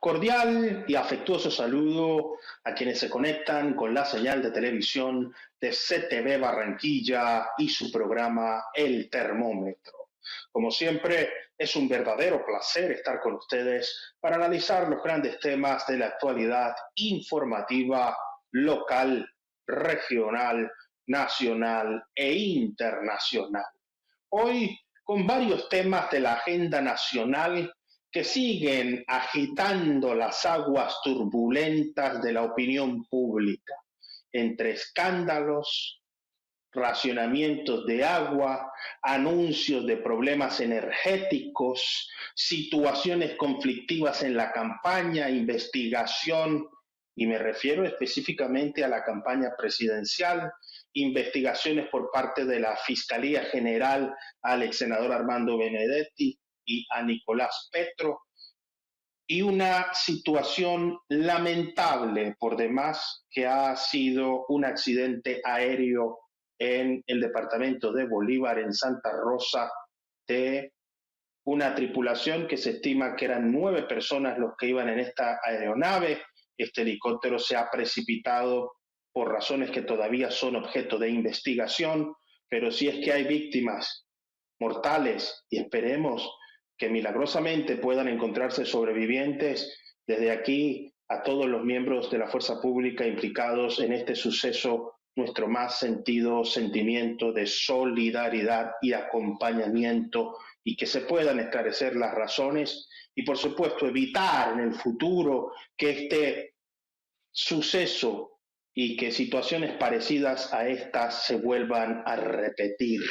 Cordial y afectuoso saludo a quienes se conectan con la señal de televisión de CTV Barranquilla y su programa El Termómetro. Como siempre, es un verdadero placer estar con ustedes para analizar los grandes temas de la actualidad informativa local, regional, nacional e internacional. Hoy con varios temas de la agenda nacional que siguen agitando las aguas turbulentas de la opinión pública, entre escándalos, racionamientos de agua, anuncios de problemas energéticos, situaciones conflictivas en la campaña, investigación, y me refiero específicamente a la campaña presidencial, investigaciones por parte de la Fiscalía General al ex senador Armando Benedetti y a Nicolás Petro, y una situación lamentable por demás que ha sido un accidente aéreo en el departamento de Bolívar, en Santa Rosa, de una tripulación que se estima que eran 9 personas los que iban en esta aeronave. Este helicóptero se ha precipitado por razones que todavía son objeto de investigación, pero si es que hay víctimas mortales y esperemos que milagrosamente puedan encontrarse sobrevivientes, desde aquí a todos los miembros de la fuerza pública implicados en este suceso, nuestro más sentido sentimiento de solidaridad y acompañamiento, y que se puedan esclarecer las razones y por supuesto evitar en el futuro que este suceso y que situaciones parecidas a estas se vuelvan a repetir.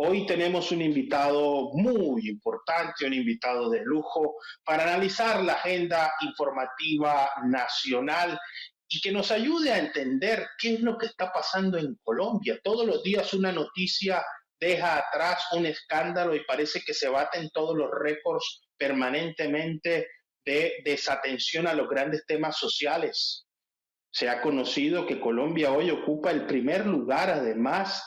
Hoy tenemos un invitado muy importante, un invitado de lujo, para analizar la agenda informativa nacional y que nos ayude a entender qué es lo que está pasando en Colombia. Todos los días una noticia deja atrás un escándalo y parece que se baten todos los récords permanentemente de desatención a los grandes temas sociales. Se ha conocido que Colombia hoy ocupa el primer lugar, además,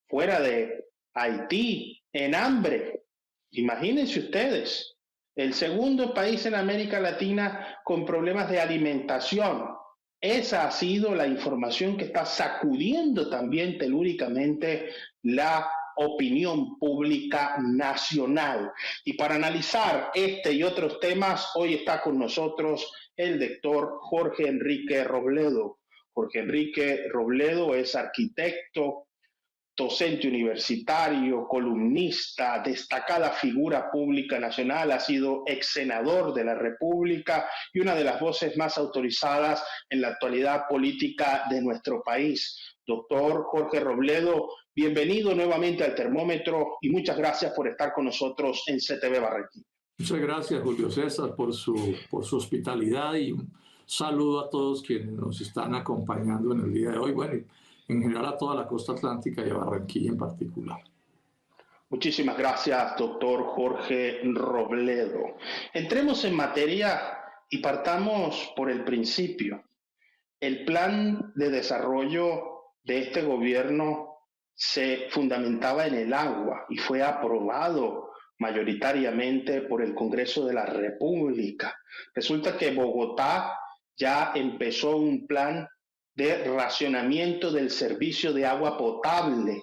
fuera de Haití, en hambre. Imagínense ustedes, el segundo país en América Latina con problemas de alimentación. Esa ha sido la información que está sacudiendo también telúricamente la opinión pública nacional. Y para analizar este y otros temas, hoy está con nosotros el doctor Jorge Enrique Robledo. Jorge Enrique Robledo es arquitecto, docente universitario, columnista, destacada figura pública nacional, ha sido ex senador de la República y una de las voces más autorizadas en la actualidad política de nuestro país. Doctor Jorge Robledo, bienvenido nuevamente al Termómetro y muchas gracias por estar con nosotros en CTV Barranquilla. Muchas gracias, Julio César, por su hospitalidad y un saludo a todos quienes nos están acompañando en el día de hoy. Bueno, en general a toda la costa atlántica y a Barranquilla en particular. Muchísimas gracias, doctor Jorge Robledo. Entremos en materia y partamos por el principio. El plan de desarrollo de este gobierno se fundamentaba en el agua y fue aprobado mayoritariamente por el Congreso de la República. Resulta que Bogotá ya empezó un plan de racionamiento del servicio de agua potable.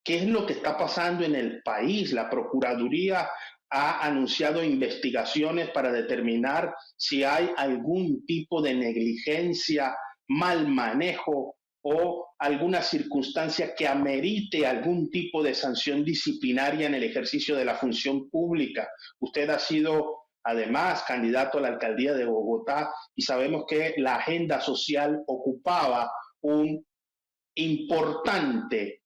¿Qué es lo que está pasando en el país? La Procuraduría ha anunciado investigaciones para determinar si hay algún tipo de negligencia, mal manejo o alguna circunstancia que amerite algún tipo de sanción disciplinaria en el ejercicio de la función pública. Usted ha sido además candidato a la alcaldía de Bogotá y sabemos que la agenda social ocupaba un importante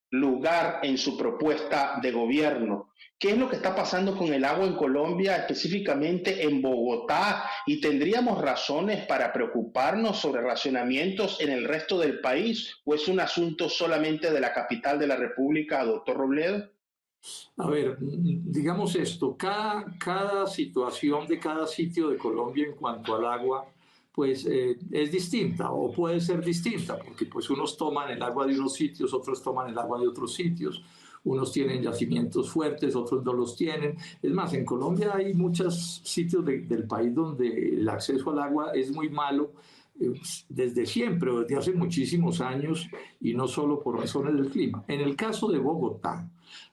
lugar en su propuesta de gobierno. ¿Qué es lo que está pasando con el agua en Colombia, específicamente en Bogotá? ¿Y tendríamos razones para preocuparnos sobre racionamientos en el resto del país? ¿O es un asunto solamente de la capital de la República, doctor Robledo? A ver, digamos esto, cada situación de cada sitio de Colombia en cuanto al agua, pues es distinta o puede ser distinta, porque pues unos toman el agua de unos sitios, otros toman el agua de otros sitios. unos tienen yacimientos fuertes, otros no los tienen. Es más, en Colombia hay muchos sitios del país donde el acceso al agua es muy malo, desde siempre, desde hace muchísimos años, y no solo por razones del clima. En el caso de Bogotá,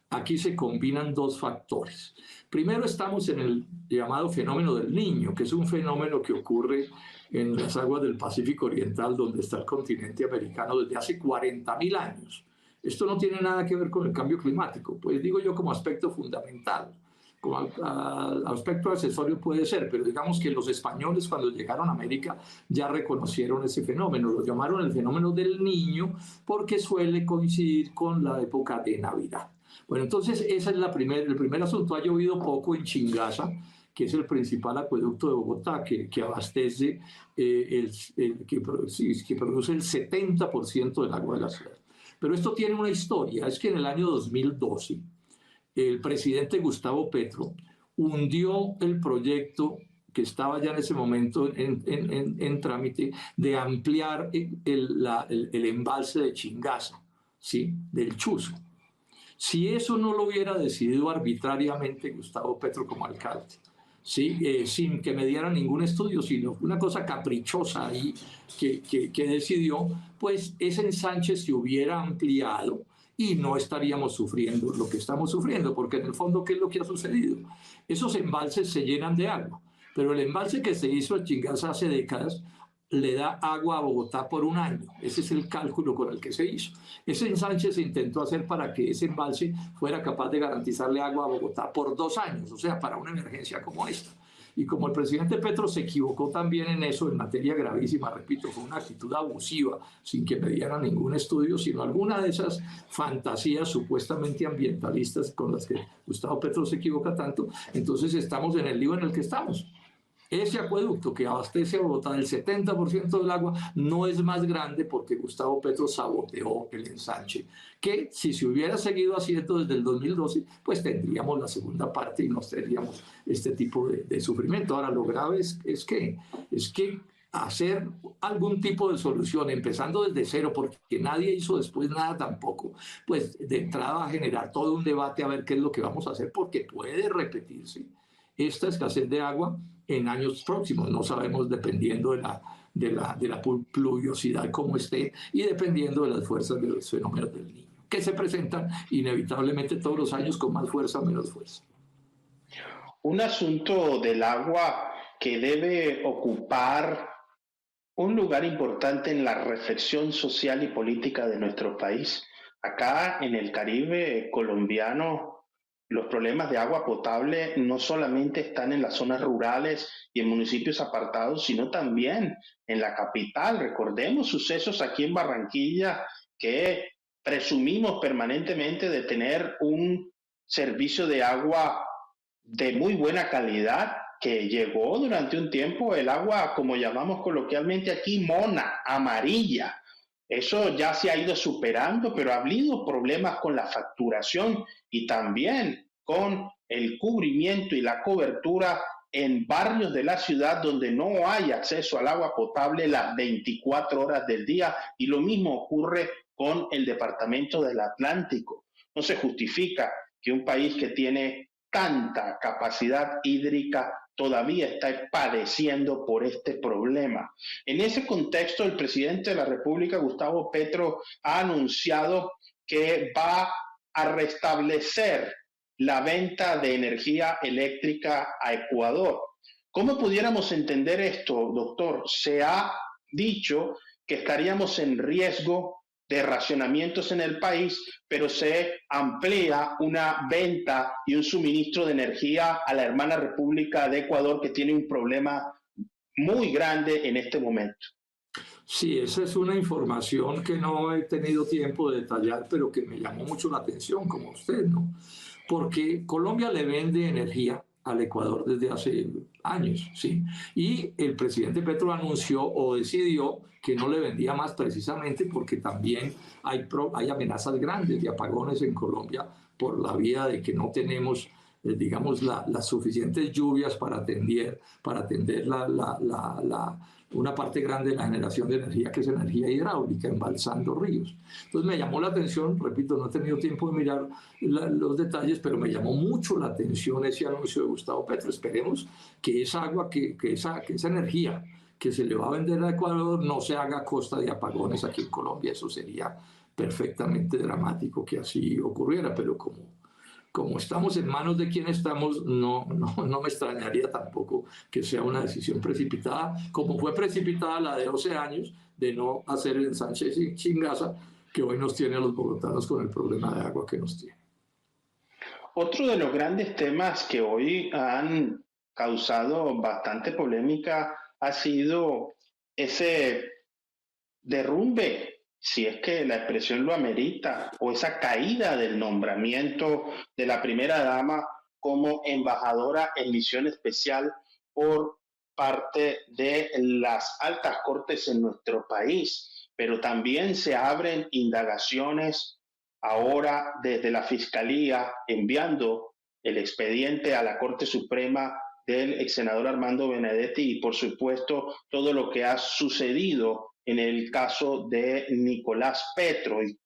aquí se combinan dos factores. Primero, estamos en el llamado fenómeno del Niño, que es un fenómeno que ocurre en las aguas del Pacífico Oriental, donde está el continente americano desde hace 40.000 años. Esto no tiene nada que ver con el cambio climático, pues digo yo como aspecto fundamental. Como aspecto accesorio puede ser, pero digamos que los españoles cuando llegaron a América ya reconocieron ese fenómeno, lo llamaron el fenómeno del Niño porque suele coincidir con la época de Navidad. Bueno, entonces ese es el primer asunto. Ha llovido poco en Chingaza, que es el principal acueducto de Bogotá, que abastece, que produce el 70% del agua de la ciudad. Pero esto tiene una historia, es que en el año 2012, el presidente Gustavo Petro hundió el proyecto que estaba ya en ese momento en trámite de ampliar el embalse de Chingaza, ¿sí? Del Chuzo. Si eso no lo hubiera decidido arbitrariamente Gustavo Petro como alcalde, ¿sí? Sin que me diera ningún estudio, sino una cosa caprichosa ahí que decidió, pues ese ensanche se hubiera ampliado y no estaríamos sufriendo lo que estamos sufriendo, porque en el fondo, ¿qué es lo que ha sucedido? Esos embalses se llenan de agua, pero el embalse que se hizo en Chingaza hace décadas le da agua a Bogotá por un año. Ese es el cálculo con el que se hizo. Ese ensanche se intentó hacer para que ese embalse fuera capaz de garantizarle agua a Bogotá por 2 años, o sea, para una emergencia como esta. Y como el presidente Petro se equivocó también en eso, en materia gravísima, repito, fue una actitud abusiva, sin que me dieran ningún estudio, sino alguna de esas fantasías supuestamente ambientalistas con las que Gustavo Petro se equivoca tanto, entonces estamos en el lío en el que estamos. Ese acueducto que abastece a Bogotá del 70% del agua no es más grande porque Gustavo Petro saboteó el ensanche, que si se hubiera seguido haciendo desde el 2012, pues tendríamos la segunda parte y no tendríamos este tipo de sufrimiento. Ahora, lo grave es que hacer algún tipo de solución, empezando desde cero, porque nadie hizo después nada tampoco, pues de entrada va a generar todo un debate a ver qué es lo que vamos a hacer, porque puede repetirse esta escasez de agua en años próximos. No sabemos, dependiendo de la pluviosidad como esté y dependiendo de las fuerzas de los fenómenos del Niño, que se presentan inevitablemente todos los años con más fuerza o menos fuerza. Un asunto del agua que debe ocupar un lugar importante en la reflexión social y política de nuestro país. Acá en el Caribe colombiano, los problemas de agua potable no solamente están en las zonas rurales y en municipios apartados, sino también en la capital. Recordemos sucesos aquí en Barranquilla que presumimos permanentemente de tener un servicio de agua de muy buena calidad, que llegó durante un tiempo el agua, como llamamos coloquialmente aquí, mona, amarilla. Eso ya se ha ido superando, pero ha habido problemas con la facturación y también con el cubrimiento y la cobertura en barrios de la ciudad donde no hay acceso al agua potable las 24 horas del día, y lo mismo ocurre con el departamento del Atlántico. No se justifica que un país que tiene tanta capacidad hídrica todavía está padeciendo por este problema. En ese contexto, el presidente de la República, Gustavo Petro, ha anunciado que va a restablecer la venta de energía eléctrica a Ecuador. ¿Cómo pudiéramos entender esto, doctor? Se ha dicho que estaríamos en riesgo de racionamientos en el país, pero se amplía una venta y un suministro de energía a la hermana República de Ecuador, que tiene un problema muy grande en este momento. Sí, esa es una información que no he tenido tiempo de detallar, pero que me llamó mucho la atención, como usted, ¿no? Porque Colombia le vende energía al Ecuador desde hace años, ¿sí? Y el presidente Petro anunció o decidió que no le vendía más, precisamente porque también hay amenazas grandes de apagones en Colombia por la vía de que no tenemos, digamos, las suficientes lluvias para atender una parte grande de la generación de energía, que es energía hidráulica, embalsando ríos. Entonces me llamó la atención, repito, no he tenido tiempo de mirar los detalles, pero me llamó mucho la atención ese anuncio de Gustavo Petro. Esperemos que esa agua, que esa energía que se le va a vender a Ecuador no se haga a costa de apagones aquí en Colombia. Eso sería perfectamente dramático que así ocurriera, pero como estamos en manos de quien estamos, no me extrañaría tampoco que sea una decisión precipitada, como fue precipitada la de 12 años de no hacer el ensanche sin Chingaza, que hoy nos tiene a los bogotanos con el problema de agua que nos tiene. Otro de los grandes temas que hoy han causado bastante polémica ha sido ese derrumbe, si es que la expresión lo amerita, o esa caída del nombramiento de la primera dama como embajadora en misión especial por parte de las altas cortes en nuestro país. Pero también se abren indagaciones ahora desde la Fiscalía, enviando el expediente a la Corte Suprema del ex senador Armando Benedetti y por supuesto todo lo que ha sucedido en el caso de Nicolás Petro. Y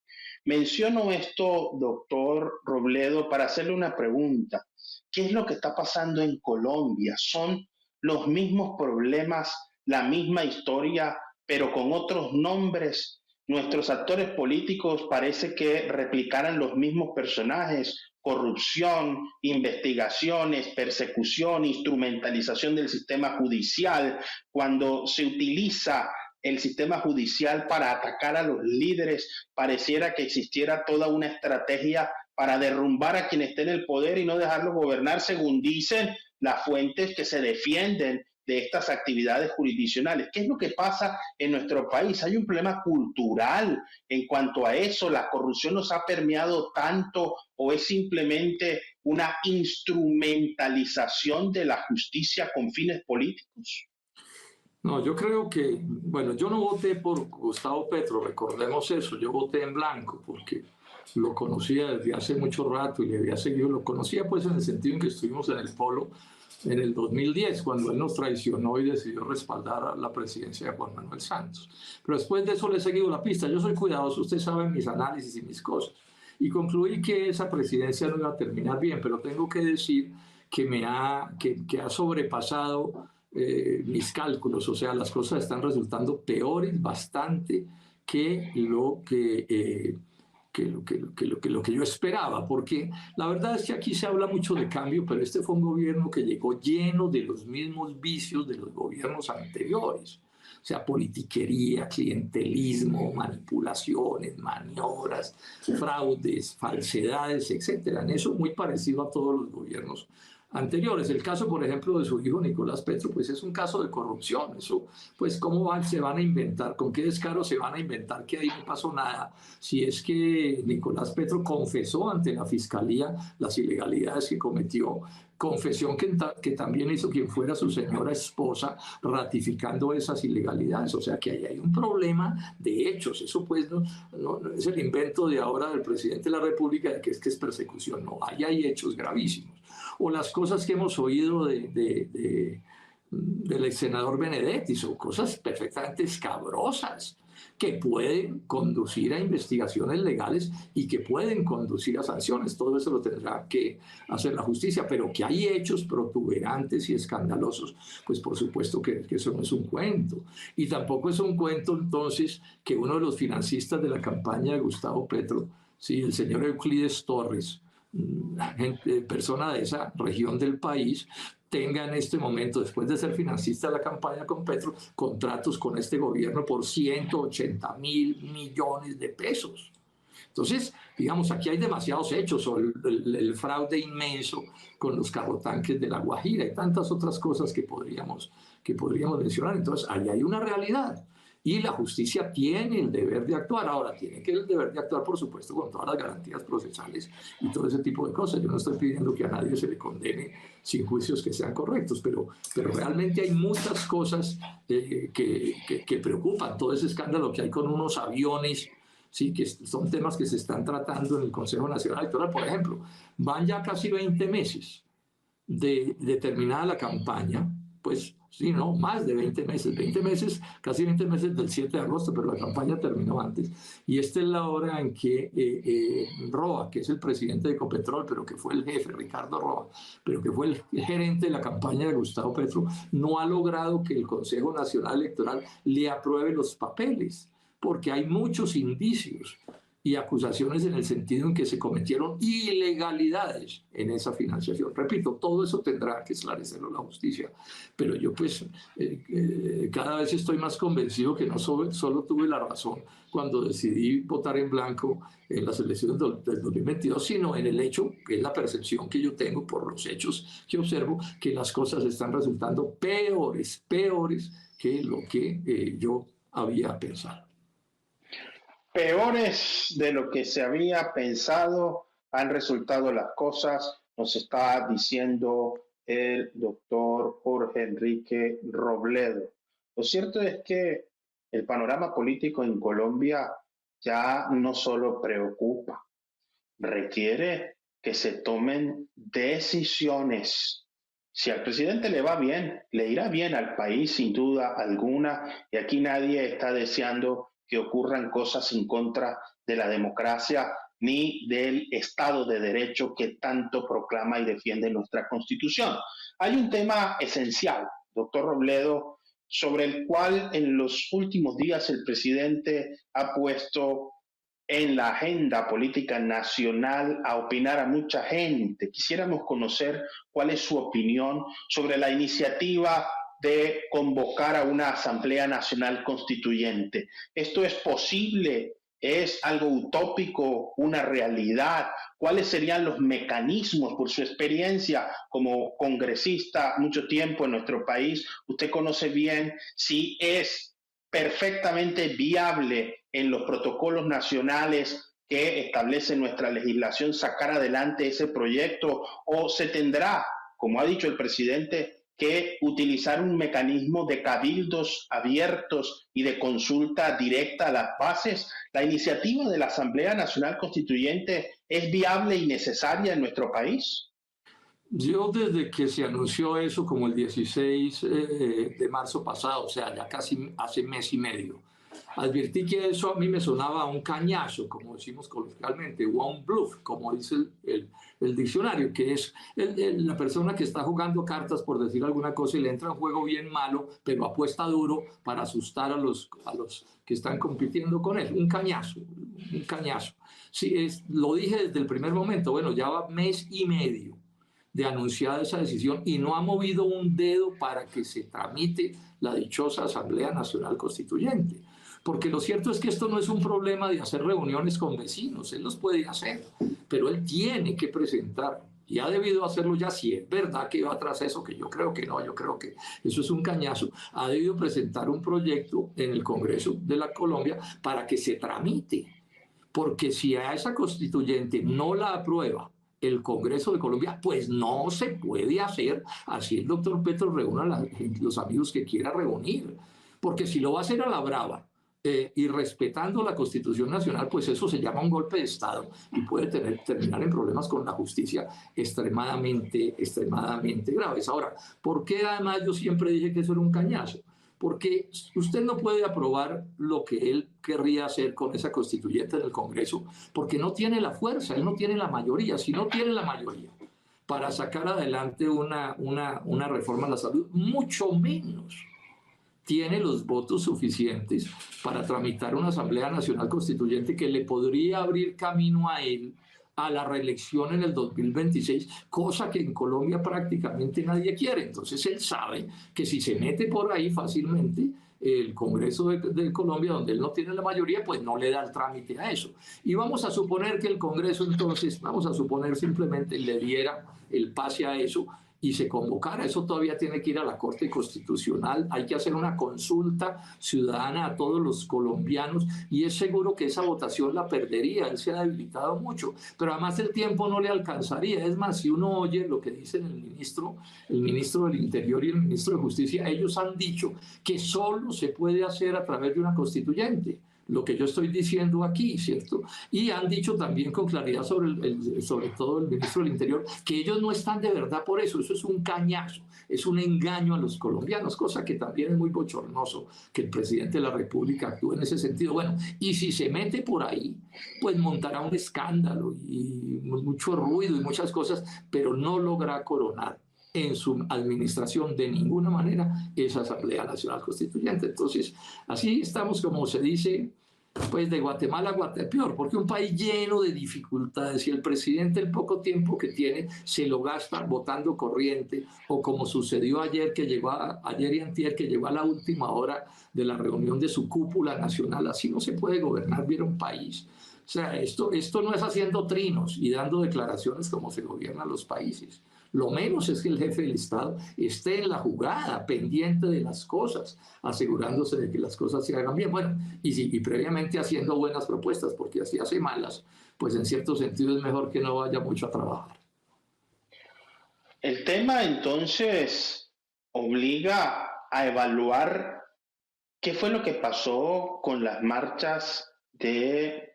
menciono esto, doctor Robledo, para hacerle una pregunta. ¿Qué es lo que está pasando en Colombia? ¿Son los mismos problemas, la misma historia, pero con otros nombres? Nuestros actores políticos parece que replicaran los mismos personajes: corrupción, investigaciones, persecución, instrumentalización del sistema judicial. Cuando se utiliza el sistema judicial para atacar a los líderes, pareciera que existiera toda una estrategia para derrumbar a quien esté en el poder y no dejarlo gobernar, según dicen las fuentes que se defienden de estas actividades jurisdiccionales. ¿Qué es lo que pasa en nuestro país? ¿Hay un problema cultural en cuanto a eso? ¿La corrupción nos ha permeado tanto o es simplemente una instrumentalización de la justicia con fines políticos? No, yo creo que, bueno, yo no voté por Gustavo Petro, recordemos eso, yo voté en blanco porque lo conocía desde hace mucho rato y le había seguido, lo conocía pues en el sentido en que estuvimos en el Polo en el 2010, cuando él nos traicionó y decidió respaldar la presidencia de Juan Manuel Santos. Pero después de eso le he seguido la pista. Yo soy cuidadoso, usted sabe mis análisis y mis cosas. Y concluí que esa presidencia no iba a terminar bien, pero tengo que decir que ha sobrepasado mis cálculos. O sea, las cosas están resultando peores bastante que lo que yo esperaba, porque la verdad es que aquí se habla mucho de cambio, pero este fue un gobierno que llegó lleno de los mismos vicios de los gobiernos anteriores. O sea, politiquería, clientelismo, manipulaciones, maniobras, fraudes, falsedades, etcétera. En eso muy parecido a todos los gobiernos anteriores. El caso, por ejemplo, de su hijo Nicolás Petro, pues es un caso de corrupción. Eso, pues, se van a inventar? ¿Con qué descaro se van a inventar que ahí no pasó nada? Si es que Nicolás Petro confesó ante la Fiscalía las ilegalidades que cometió, confesión que también hizo quien fuera su señora esposa, ratificando esas ilegalidades. O sea que ahí hay un problema de hechos. Eso pues no es el invento de ahora del presidente de la República de que es persecución. No, ahí hay hechos gravísimos. O las cosas que hemos oído del ex senador Benedetti, son cosas perfectamente escabrosas que pueden conducir a investigaciones legales y que pueden conducir a sanciones. Todo eso lo tendrá que hacer la justicia, pero que hay hechos protuberantes y escandalosos, pues por supuesto que eso no es un cuento. Y tampoco es un cuento entonces que uno de los financistas de la campaña de Gustavo Petro, sí, el señor Euclides Torres, persona de esa región del país, tenga en este momento, después de ser financista de la campaña con Petro, contratos con este gobierno por 180.000 millones de pesos. Entonces, digamos, aquí hay demasiados hechos, o el fraude inmenso con los carrotanques de La Guajira y tantas otras cosas que podríamos mencionar. Entonces, ahí hay una realidad. Y la justicia tiene el deber de actuar. Ahora, tiene el deber de actuar, por supuesto, con todas las garantías procesales y todo ese tipo de cosas. Yo no estoy pidiendo que a nadie se le condene sin juicios que sean correctos, pero realmente hay muchas cosas que preocupan. Todo ese escándalo que hay con unos aviones, sí, que son temas que se están tratando en el Consejo Nacional Electoral, por ejemplo. Van ya casi 20 meses de terminada la campaña, pues Sí, no, más de 20 meses, casi 20 meses del 7 de agosto, pero la campaña terminó antes. Y esta es la hora en que Roa, que es el presidente de Ecopetrol, pero que fue el jefe, Ricardo Roa, pero que fue el gerente de la campaña de Gustavo Petro, no ha logrado que el Consejo Nacional Electoral le apruebe los papeles, porque hay muchos indicios y acusaciones en el sentido en que se cometieron ilegalidades en esa financiación. Repito, todo eso tendrá que esclarecerlo la justicia, pero yo pues cada vez estoy más convencido que no solo tuve la razón cuando decidí votar en blanco en las elecciones del 2022, sino en el hecho, que es la percepción que yo tengo por los hechos que observo, que las cosas están resultando peores que lo que yo había pensado. Peores de lo que se había pensado han resultado las cosas, nos está diciendo el doctor Jorge Enrique Robledo. Lo cierto es que el panorama político en Colombia ya no solo preocupa, requiere que se tomen decisiones. Si al presidente le va bien, le irá bien al país sin duda alguna, y aquí nadie está deseando que ocurran cosas en contra de la democracia ni del Estado de Derecho que tanto proclama y defiende nuestra Constitución. Hay un tema esencial, doctor Robledo, sobre el cual en los últimos días el presidente ha puesto en la agenda política nacional a opinar a mucha gente. Quisiéramos conocer cuál es su opinión sobre la iniciativa de convocar a una Asamblea Nacional Constituyente. ¿Esto es posible? ¿Es algo utópico? ¿Una realidad? ¿Cuáles serían los mecanismos? Por su experiencia como congresista mucho tiempo en nuestro país, usted conoce bien si es perfectamente viable en los protocolos nacionales que establece nuestra legislación sacar adelante ese proyecto, o se tendrá, como ha dicho el presidente, que utilizar un mecanismo de cabildos abiertos y de consulta directa a las bases. ¿La iniciativa de la Asamblea Nacional Constituyente es viable y necesaria en nuestro país? Yo desde que se anunció eso como el 16 de marzo pasado, o sea, ya casi hace mes y medio, advertí que eso a mí me sonaba a un cañazo, como decimos coloquialmente, o a un bluff, como dice el diccionario, que es la persona que está jugando cartas, por decir alguna cosa, y le entra un juego bien malo, pero apuesta duro para asustar a los que están compitiendo con él. Un cañazo, un cañazo. Sí, lo dije desde el primer momento, bueno, ya va mes y medio de anunciada esa decisión y no ha movido un dedo para que se tramite la dichosa Asamblea Nacional Constituyente. Porque lo cierto es que esto no es un problema de hacer reuniones con vecinos, él los puede hacer, pero él tiene que presentar, y ha debido hacerlo ya, si es verdad que va tras eso, que yo creo que no, yo creo que eso es un cañazo, ha debido presentar un proyecto en el Congreso de la Colombia para que se tramite, porque si a esa constituyente no la aprueba el Congreso de Colombia, pues no se puede hacer, así el doctor Petro reúna los amigos que quiera reunir, porque si lo va a hacer a la brava, y respetando la Constitución Nacional, pues eso se llama un golpe de Estado y puede terminar en problemas con la justicia extremadamente graves. Ahora, ¿por qué además yo siempre dije que eso era un cañazo? Porque usted no puede aprobar lo que él querría hacer con esa constituyente del Congreso, porque no tiene la fuerza, él no tiene la mayoría. Si no tiene la mayoría para sacar adelante una reforma a la salud, mucho menos tiene los votos suficientes para tramitar una Asamblea Nacional Constituyente que le podría abrir camino a él a la reelección en el 2026, cosa que en Colombia prácticamente nadie quiere. Entonces él sabe que si se mete por ahí fácilmente, el Congreso de Colombia, donde él no tiene la mayoría, pues no le da el trámite a eso. Y vamos a suponer que el Congreso entonces, vamos a suponer simplemente le diera el pase a eso, y se convocara, eso todavía tiene que ir a la Corte Constitucional, hay que hacer una consulta ciudadana a todos los colombianos y es seguro que esa votación la perdería, él se ha debilitado mucho, pero además el tiempo no le alcanzaría. Es más, si uno oye lo que dicen el ministro del Interior y el ministro de Justicia, ellos han dicho que solo se puede hacer a través de una constituyente, lo que yo estoy diciendo aquí, ¿cierto? Y han dicho también con claridad sobre todo el ministro del Interior, que ellos no están de verdad por eso es un cañazo, es un engaño a los colombianos, cosa que también es muy bochornoso que el presidente de la República actúe en ese sentido. Bueno, y si se mete por ahí, pues montará un escándalo y mucho ruido y muchas cosas, pero no logra coronar en su administración de ninguna manera esa Asamblea Nacional Constituyente. Entonces, así estamos, como se dice, pues de Guatemala a Guatepeor, porque un país lleno de dificultades y el presidente el poco tiempo que tiene se lo gasta votando corriente, o como sucedió ayer, ayer y antier, que llegó a la última hora de la reunión de su cúpula nacional. Así no se puede gobernar bien un país. O sea, esto no es haciendo trinos y dando declaraciones como se gobiernan los países. Lo menos es que el jefe del Estado esté en la jugada, pendiente de las cosas, asegurándose de que las cosas se hagan bien. Bueno, y previamente haciendo buenas propuestas, porque así hace malas, pues en cierto sentido es mejor que no vaya mucho a trabajar. El tema entonces obliga a evaluar qué fue lo que pasó con las marchas de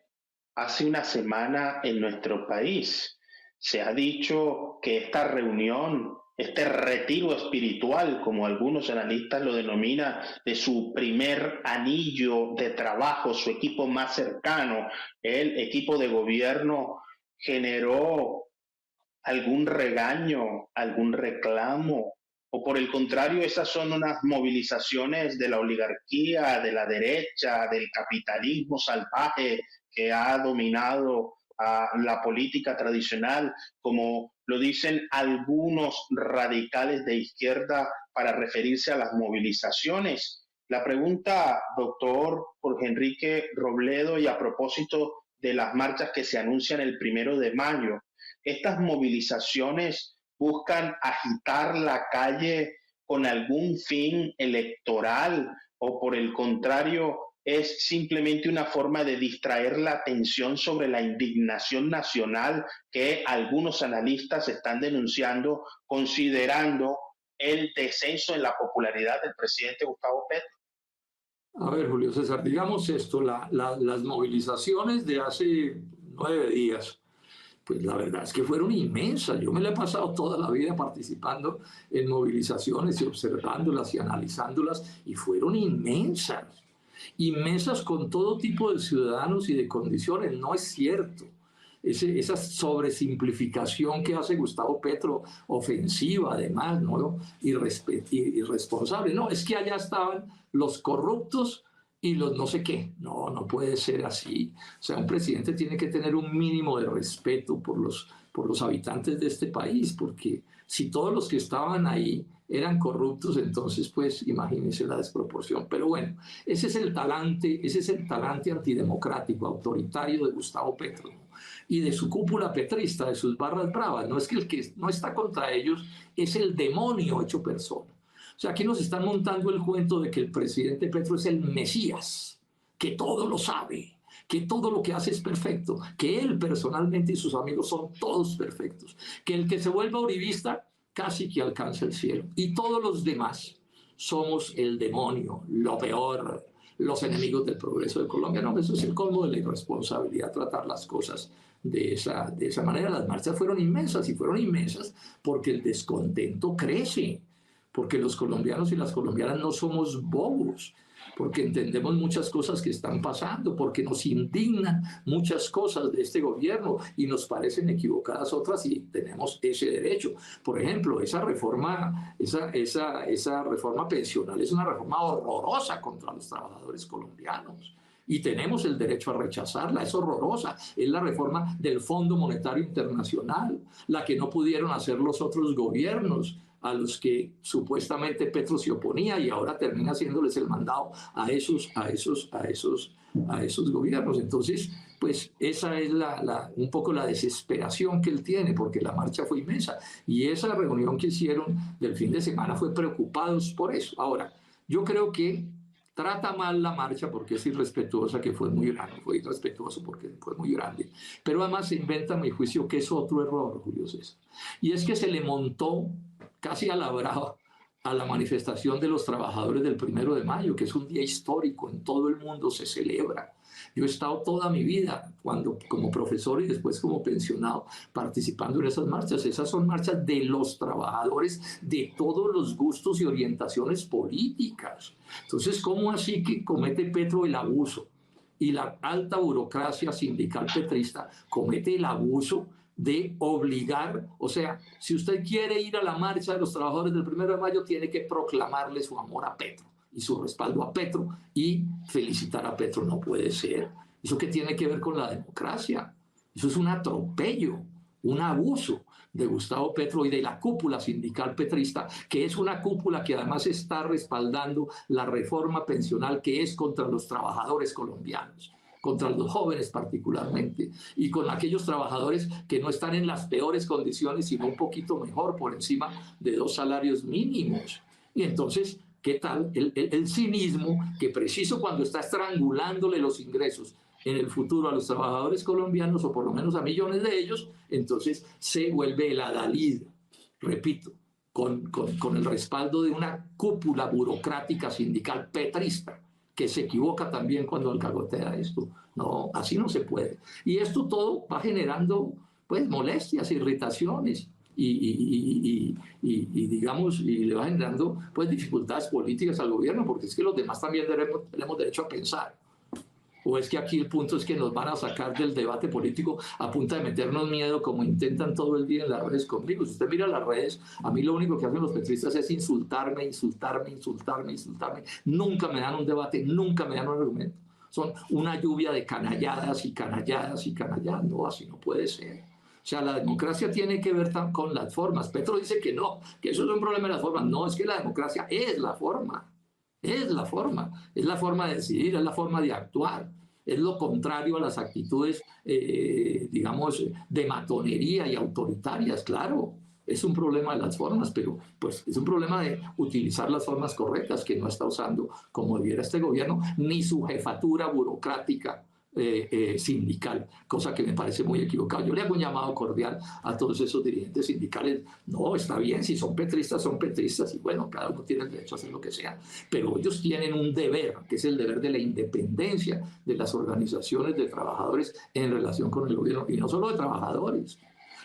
hace una semana en nuestro país. Se ha dicho que esta reunión, este retiro espiritual, como algunos analistas lo denominan, de su primer anillo de trabajo, su equipo más cercano, el equipo de gobierno, generó algún regaño, algún reclamo, o por el contrario, esas son unas movilizaciones de la oligarquía, de la derecha, del capitalismo salvaje que ha dominado a la política tradicional, como lo dicen algunos radicales de izquierda para referirse a las movilizaciones. La pregunta, doctor Jorge Enrique Robledo, y a propósito de las marchas que se anuncian el 1 de mayo, ¿estas movilizaciones buscan agitar la calle con algún fin electoral, o por el contrario es simplemente una forma de distraer la atención sobre la indignación nacional que algunos analistas están denunciando, considerando el descenso en la popularidad del presidente Gustavo Petro? A ver, Julio César, digamos esto, las movilizaciones de hace 9 días, pues la verdad es que fueron inmensas. Yo me la he pasado toda la vida participando en movilizaciones y observándolas y analizándolas, y fueron inmensas. Inmensas con todo tipo de ciudadanos y de condiciones. No es cierto. Esa sobresimplificación que hace Gustavo Petro, ofensiva además, ¿no? Irresponsable. No, es que allá estaban los corruptos y los no sé qué. No, no puede ser así. O sea, un presidente tiene que tener un mínimo de respeto por los habitantes de este país, porque si todos los que estaban ahí eran corruptos, entonces pues imagínense la desproporción. Pero bueno, ese es el talante antidemocrático, autoritario de Gustavo Petro, ¿no? Y de su cúpula petrista, de sus barras bravas. No es que el que no está contra ellos es el demonio hecho persona. O sea, aquí nos están montando el cuento de que el presidente Petro es el Mesías, que todo lo sabe, que todo lo que hace es perfecto, que él personalmente y sus amigos son todos perfectos, que el que se vuelva uribista casi que alcanza el cielo, y todos los demás somos el demonio, lo peor, los enemigos del progreso de Colombia. No, eso es el colmo de la irresponsabilidad, tratar las cosas de esa manera. Las marchas fueron inmensas, y fueron inmensas porque el descontento crece, porque los colombianos y las colombianas no somos bobos, porque entendemos muchas cosas que están pasando, porque nos indignan muchas cosas de este gobierno y nos parecen equivocadas otras, y tenemos ese derecho. Por ejemplo, esa reforma pensional es una reforma horrorosa contra los trabajadores colombianos, y tenemos el derecho a rechazarla. Es horrorosa. Es la reforma del Fondo Monetario Internacional, la que no pudieron hacer los otros gobiernos a los que supuestamente Petro se oponía, y ahora termina haciéndoles el mandado a esos gobiernos. Entonces, pues esa es un poco la desesperación que él tiene, porque la marcha fue inmensa, y esa reunión que hicieron del fin de semana fue preocupados por eso. Ahora, yo creo que trata mal la marcha porque es irrespetuosa, que fue muy grande, fue irrespetuoso porque fue muy grande, pero además se inventa, a mi juicio, que es otro error, Julio César, y es que se le montó casi a la brava a la manifestación de los trabajadores del 1 de mayo, que es un día histórico, en todo el mundo se celebra. Yo he estado toda mi vida, como profesor y después como pensionado, participando en esas marchas. Esas son marchas de los trabajadores de todos los gustos y orientaciones políticas. Entonces, ¿cómo así que comete Petro el abuso? Y la alta burocracia sindical petrista comete el abuso de obligar, o sea, si usted quiere ir a la marcha de los trabajadores del 1 de mayo, tiene que proclamarle su amor a Petro y su respaldo a Petro y felicitar a Petro. No puede ser. ¿Eso qué tiene que ver con la democracia? Eso es un atropello, un abuso de Gustavo Petro y de la cúpula sindical petrista, que es una cúpula que además está respaldando la reforma pensional que es contra los trabajadores colombianos, contra los jóvenes particularmente, y con aquellos trabajadores que no están en las peores condiciones, sino un poquito mejor, por encima de 2 salarios mínimos. Y entonces, ¿qué tal el cinismo que preciso cuando está estrangulándole los ingresos en el futuro a los trabajadores colombianos, o por lo menos a millones de ellos, entonces se vuelve el adalid, repito, con el respaldo de una cúpula burocrática sindical petrista, que se equivoca también cuando alcahuetea esto? No, así no se puede. Y esto todo va generando, pues, molestias, irritaciones, y digamos, y le va generando, pues, dificultades políticas al gobierno, porque es que los demás también tenemos derecho a pensar. ¿O es que aquí el punto es que nos van a sacar del debate político a punta de meternos miedo, como intentan todo el día en las redes conmigo? Si usted mira las redes, a mí lo único que hacen los petristas es insultarme, insultarme, insultarme, insultarme. Nunca me dan un debate, nunca me dan un argumento. Son una lluvia de canalladas y canalladas y canalladas. No, así no puede ser. O sea, la democracia tiene que ver con las formas. Petro dice que no, que eso es un problema de las formas. No, es que la democracia es la forma. Es la forma de decidir, es la forma de actuar, es lo contrario a las actitudes, digamos, de matonería y autoritarias. Claro, es un problema de las formas, pero pues es un problema de utilizar las formas correctas que no está usando como debiera este gobierno, ni su jefatura burocrática sindical, cosa que me parece muy equivocada. Yo le hago un llamado cordial a todos esos dirigentes sindicales. No, está bien, si son petristas, y bueno, cada uno tiene el derecho a hacer lo que sea, pero ellos tienen un deber, que es el deber de la independencia de las organizaciones de trabajadores en relación con el gobierno, y no solo de trabajadores,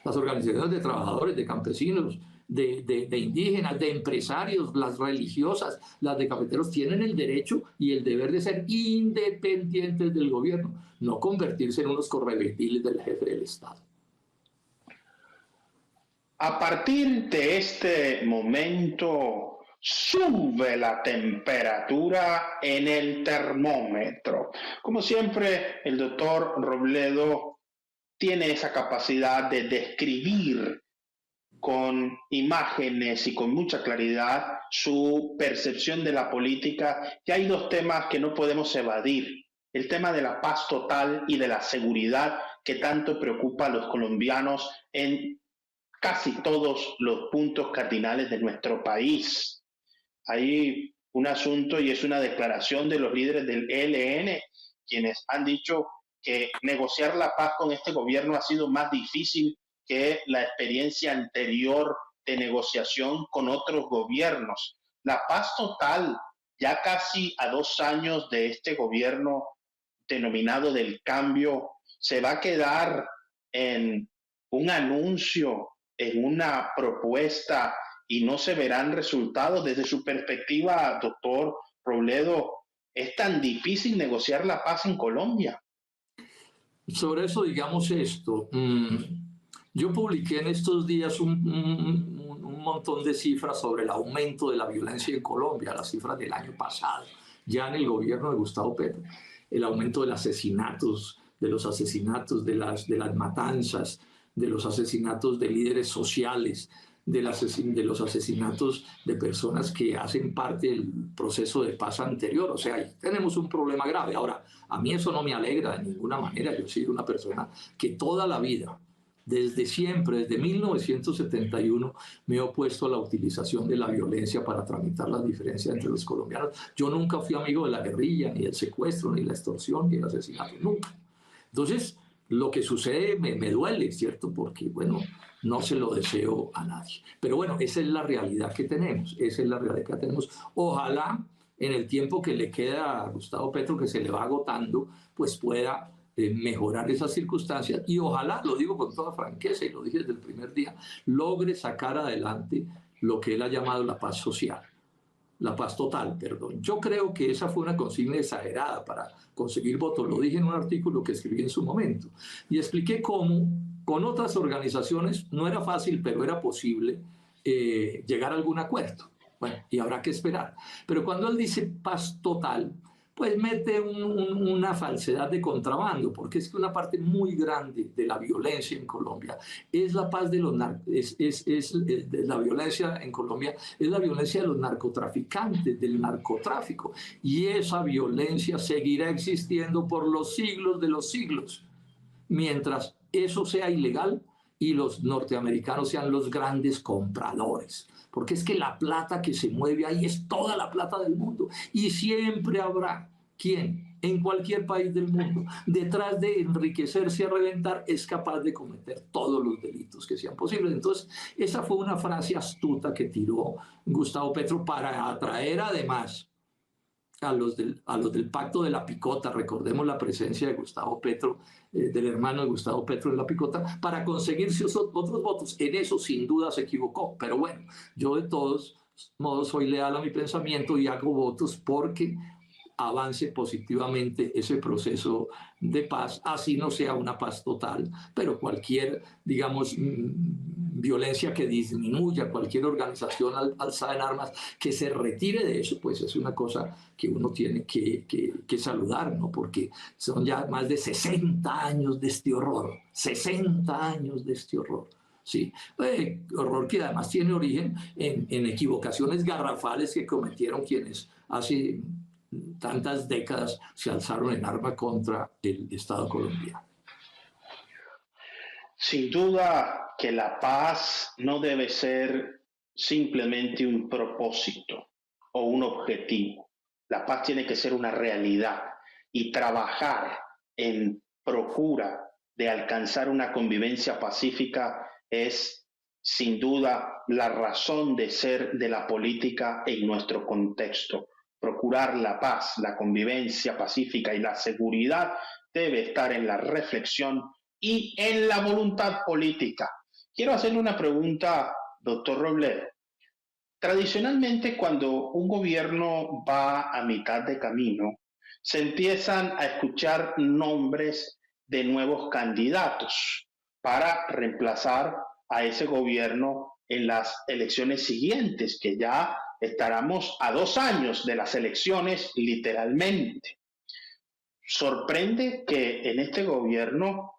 las organizaciones de trabajadores, de campesinos, de indígenas, de empresarios, las religiosas, las de cafeteros, tienen el derecho y el deber de ser independientes del gobierno, no convertirse en unos correventiles del jefe del Estado. A partir de este momento sube la temperatura en el termómetro. Como siempre, el doctor Robledo tiene esa capacidad de describir con imágenes y con mucha claridad su percepción de la política. Y hay 2 temas que no podemos evadir: el tema de la paz total y de la seguridad, que tanto preocupa a los colombianos en casi todos los puntos cardinales de nuestro país. Hay un asunto, y es una declaración de los líderes del ELN, quienes han dicho que negociar la paz con este gobierno ha sido más difícil que la experiencia anterior de negociación con otros gobiernos. La paz total, ya casi a 2 años de este gobierno denominado del cambio, se va a quedar en un anuncio, en una propuesta, y no se verán resultados. Desde su perspectiva, doctor Robledo, ¿es tan difícil negociar la paz en Colombia? Sobre eso, digamos esto. Yo publiqué en estos días un montón de cifras sobre el aumento de la violencia en Colombia, las cifras del año pasado, ya en el gobierno de Gustavo Petro. El aumento de los asesinatos, de las matanzas, de los asesinatos de líderes sociales, de los asesinatos de personas que hacen parte del proceso de paz anterior. O sea, ahí tenemos un problema grave. Ahora, a mí eso no me alegra de ninguna manera. Yo he sido una persona que toda la vida, desde siempre, desde 1971, me he opuesto a la utilización de la violencia para tramitar las diferencias entre los colombianos. Yo nunca fui amigo de la guerrilla, ni del secuestro, ni la extorsión, ni el asesinato, nunca. Entonces, lo que sucede me duele, ¿cierto? Porque, bueno, no se lo deseo a nadie. Pero bueno, esa es la realidad que tenemos, esa es la realidad que tenemos. Ojalá en el tiempo que le queda a Gustavo Petro, que se le va agotando, pues pueda mejorar esas circunstancias y ojalá, lo digo con toda franqueza y lo dije desde el primer día, logre sacar adelante lo que él ha llamado la paz social, la paz total, perdón. Yo creo que esa fue una consigna exagerada para conseguir votos, lo dije en un artículo que escribí en su momento y expliqué cómo con otras organizaciones no era fácil, pero era posible llegar a algún acuerdo. Bueno, y habrá que esperar. Pero cuando él dice paz total, pues mete una falsedad de contrabando, porque es que una parte muy grande de la violencia en Colombia es la paz de los la violencia en Colombia es la violencia de los narcotraficantes, del narcotráfico, y esa violencia seguirá existiendo por los siglos de los siglos, mientras eso sea ilegal y los norteamericanos sean los grandes compradores. Porque es que la plata que se mueve ahí es toda la plata del mundo. Y siempre habrá quien, en cualquier país del mundo, detrás de enriquecerse a reventar, es capaz de cometer todos los delitos que sean posibles. Entonces, esa fue una frase astuta que tiró Gustavo Petro para atraer además a los del Pacto de la Picota. Recordemos la presencia de Gustavo Petro, del hermano de Gustavo Petro en la Picota, para conseguirse otros votos. En eso sin duda se equivocó, pero bueno, yo de todos modos soy leal a mi pensamiento y hago votos porque avance positivamente ese proceso de paz, así no sea una paz total, pero cualquier, digamos, violencia que disminuya, cualquier organización alzada en armas que se retire de eso, pues es una cosa que uno tiene que saludar, ¿no? Porque son ya más de 60 años de este horror, 60 años de este horror. Sí, horror que además tiene origen en equivocaciones garrafales que cometieron quienes hace tantas décadas se alzaron en arma contra el Estado colombiano. Sin duda que la paz no debe ser simplemente un propósito o un objetivo. La paz tiene que ser una realidad y trabajar en procura de alcanzar una convivencia pacífica es sin duda la razón de ser de la política en nuestro contexto. Procurar la paz, la convivencia pacífica y la seguridad debe estar en la reflexión y en la voluntad política. Quiero hacerle una pregunta, doctor Robledo. Tradicionalmente, cuando un gobierno va a mitad de camino, se empiezan a escuchar nombres de nuevos candidatos para reemplazar a ese gobierno en las elecciones siguientes, que ya estaremos a 2 años de las elecciones, literalmente. Sorprende que en este gobierno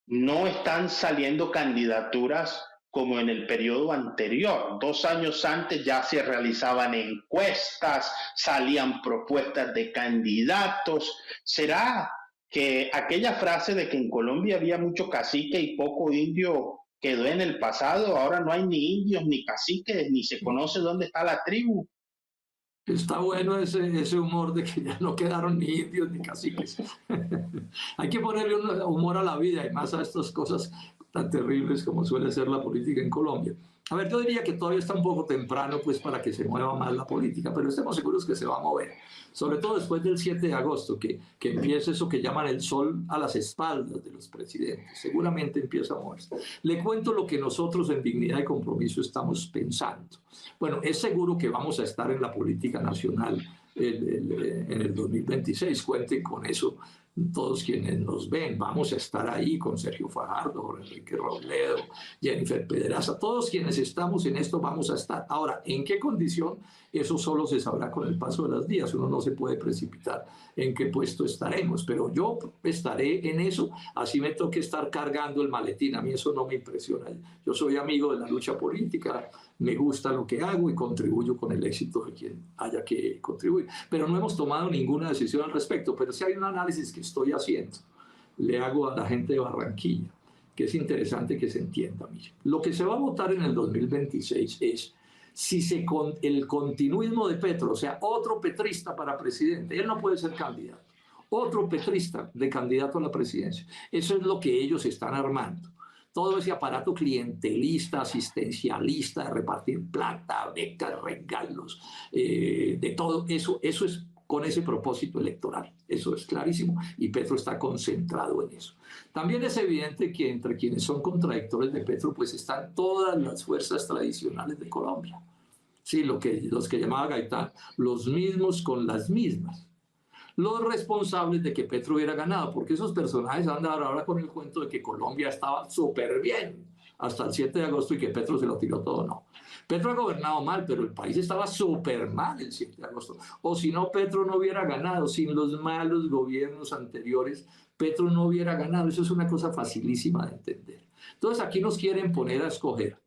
no están saliendo candidaturas como en el periodo anterior. 2 años antes ya se realizaban encuestas, salían propuestas de candidatos. ¿Será que aquella frase de que en Colombia había mucho cacique y poco indio quedó en el pasado? Ahora no hay ni indios, ni caciques, ni se conoce dónde está la tribu. Está bueno ese humor de que ya no quedaron ni indios ni caciques. Hay que ponerle un humor a la vida y más a estas cosas tan terribles como suele ser la política en Colombia. A ver, yo diría que todavía está un poco temprano pues para que se mueva más la política, pero estemos seguros que se va a mover, sobre todo después del 7 de agosto, que empiece eso que llaman el sol a las espaldas de los presidentes. Seguramente empieza a moverse. Le cuento lo que nosotros en Dignidad y Compromiso estamos pensando. Bueno, es seguro que vamos a estar en la política nacional en el 2026, cuenten con eso todos quienes nos ven. Vamos a estar ahí con Sergio Fajardo, Jorge Enrique Robledo, Jennifer Pedraza, todos quienes estamos en esto vamos a estar. Ahora, ¿en qué condición? Eso solo se sabrá con el paso de los días. Uno no se puede precipitar en qué puesto estaremos, pero yo estaré en eso, así me toque estar cargando el maletín. A mí eso no me impresiona. Yo soy amigo de la lucha política, me gusta lo que hago y contribuyo con el éxito de quien haya que contribuir. Pero no hemos tomado ninguna decisión al respecto, pero sí hay un análisis que estoy haciendo. Le hago a la gente de Barranquilla, que es interesante que se entienda. Mire, lo que se va a votar en el 2026 es si el continuismo de Petro, o sea, otro petrista para presidente, él no puede ser candidato, otro petrista de candidato a la presidencia. Eso es lo que ellos están armando. todo ese aparato clientelista, asistencialista, de repartir plata, becas, regalos, de todo eso, eso es con ese propósito electoral. Eso es clarísimo y Petro está concentrado en eso. También es evidente que entre quienes son contradictores de Petro pues están todas las fuerzas tradicionales de Colombia. Sí, los que llamaba Gaitán, los mismos con las mismas. Los responsables de que Petro hubiera ganado, porque esos personajes andan ahora con el cuento de que Colombia estaba súper bien hasta el 7 de agosto y que Petro se lo tiró todo. No. Petro ha gobernado mal, pero el país estaba súper mal el 7 de agosto. O si no, Petro no hubiera ganado. Sin los malos gobiernos anteriores, Petro no hubiera ganado. Eso es una cosa facilísima de entender. Entonces aquí nos quieren poner a escoger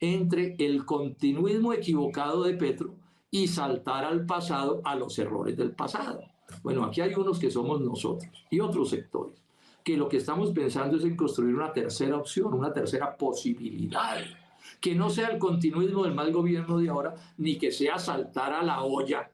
entre el continuismo equivocado de Petro y saltar al pasado, a los errores del pasado. Bueno, aquí hay unos que somos nosotros y otros sectores, que lo que estamos pensando es en construir una tercera opción, una tercera posibilidad, que no sea el continuismo del mal gobierno de ahora, ni que sea saltar a la olla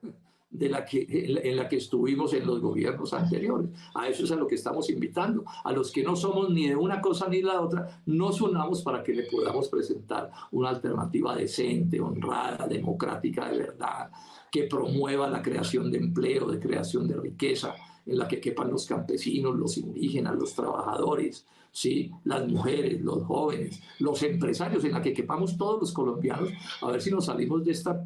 en la que estuvimos en los gobiernos anteriores. A eso es a lo que estamos invitando. A los que no somos ni de una cosa ni de la otra, nos unamos para que le podamos presentar una alternativa decente, honrada, democrática de verdad, que promueva la creación de empleo, de creación de riqueza, en la que quepan los campesinos, los indígenas, los trabajadores, ¿sí? Las mujeres, los jóvenes, los empresarios, en la que quepamos todos los colombianos, a ver si nos salimos de esta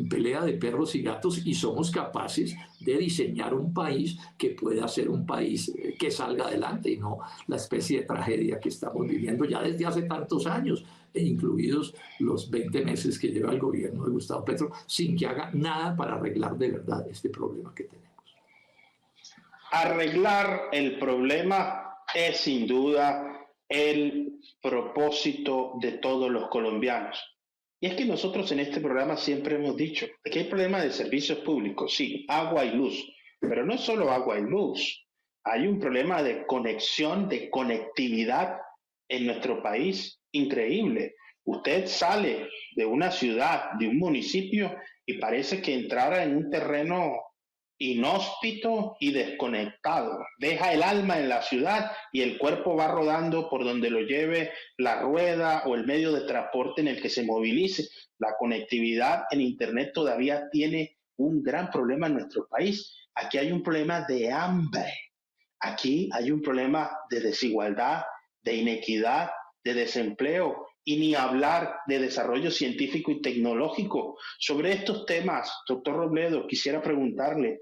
pelea de perros y gatos y somos capaces de diseñar un país que pueda ser un país que salga adelante y no la especie de tragedia que estamos viviendo ya desde hace tantos años, incluidos los 20 meses que lleva el gobierno de Gustavo Petro, sin que haga nada para arreglar de verdad este problema que tenemos. Arreglar el problema es sin duda el propósito de todos los colombianos. Y es que nosotros en este programa siempre hemos dicho que hay problemas de servicios públicos, sí, agua y luz, pero no solo agua y luz, hay un problema de conexión, de conectividad en nuestro país increíble. Usted sale de una ciudad, de un municipio, y parece que entrara en un terreno inhóspito y desconectado. Deja el alma en la ciudad y el cuerpo va rodando por donde lo lleve la rueda o el medio de transporte en el que se movilice. La conectividad en Internet todavía tiene un gran problema en nuestro país. Aquí hay un problema de hambre. Aquí hay un problema de desigualdad, de inequidad, de desempleo y ni hablar de desarrollo científico y tecnológico. Sobre estos temas, doctor Robledo, quisiera preguntarle,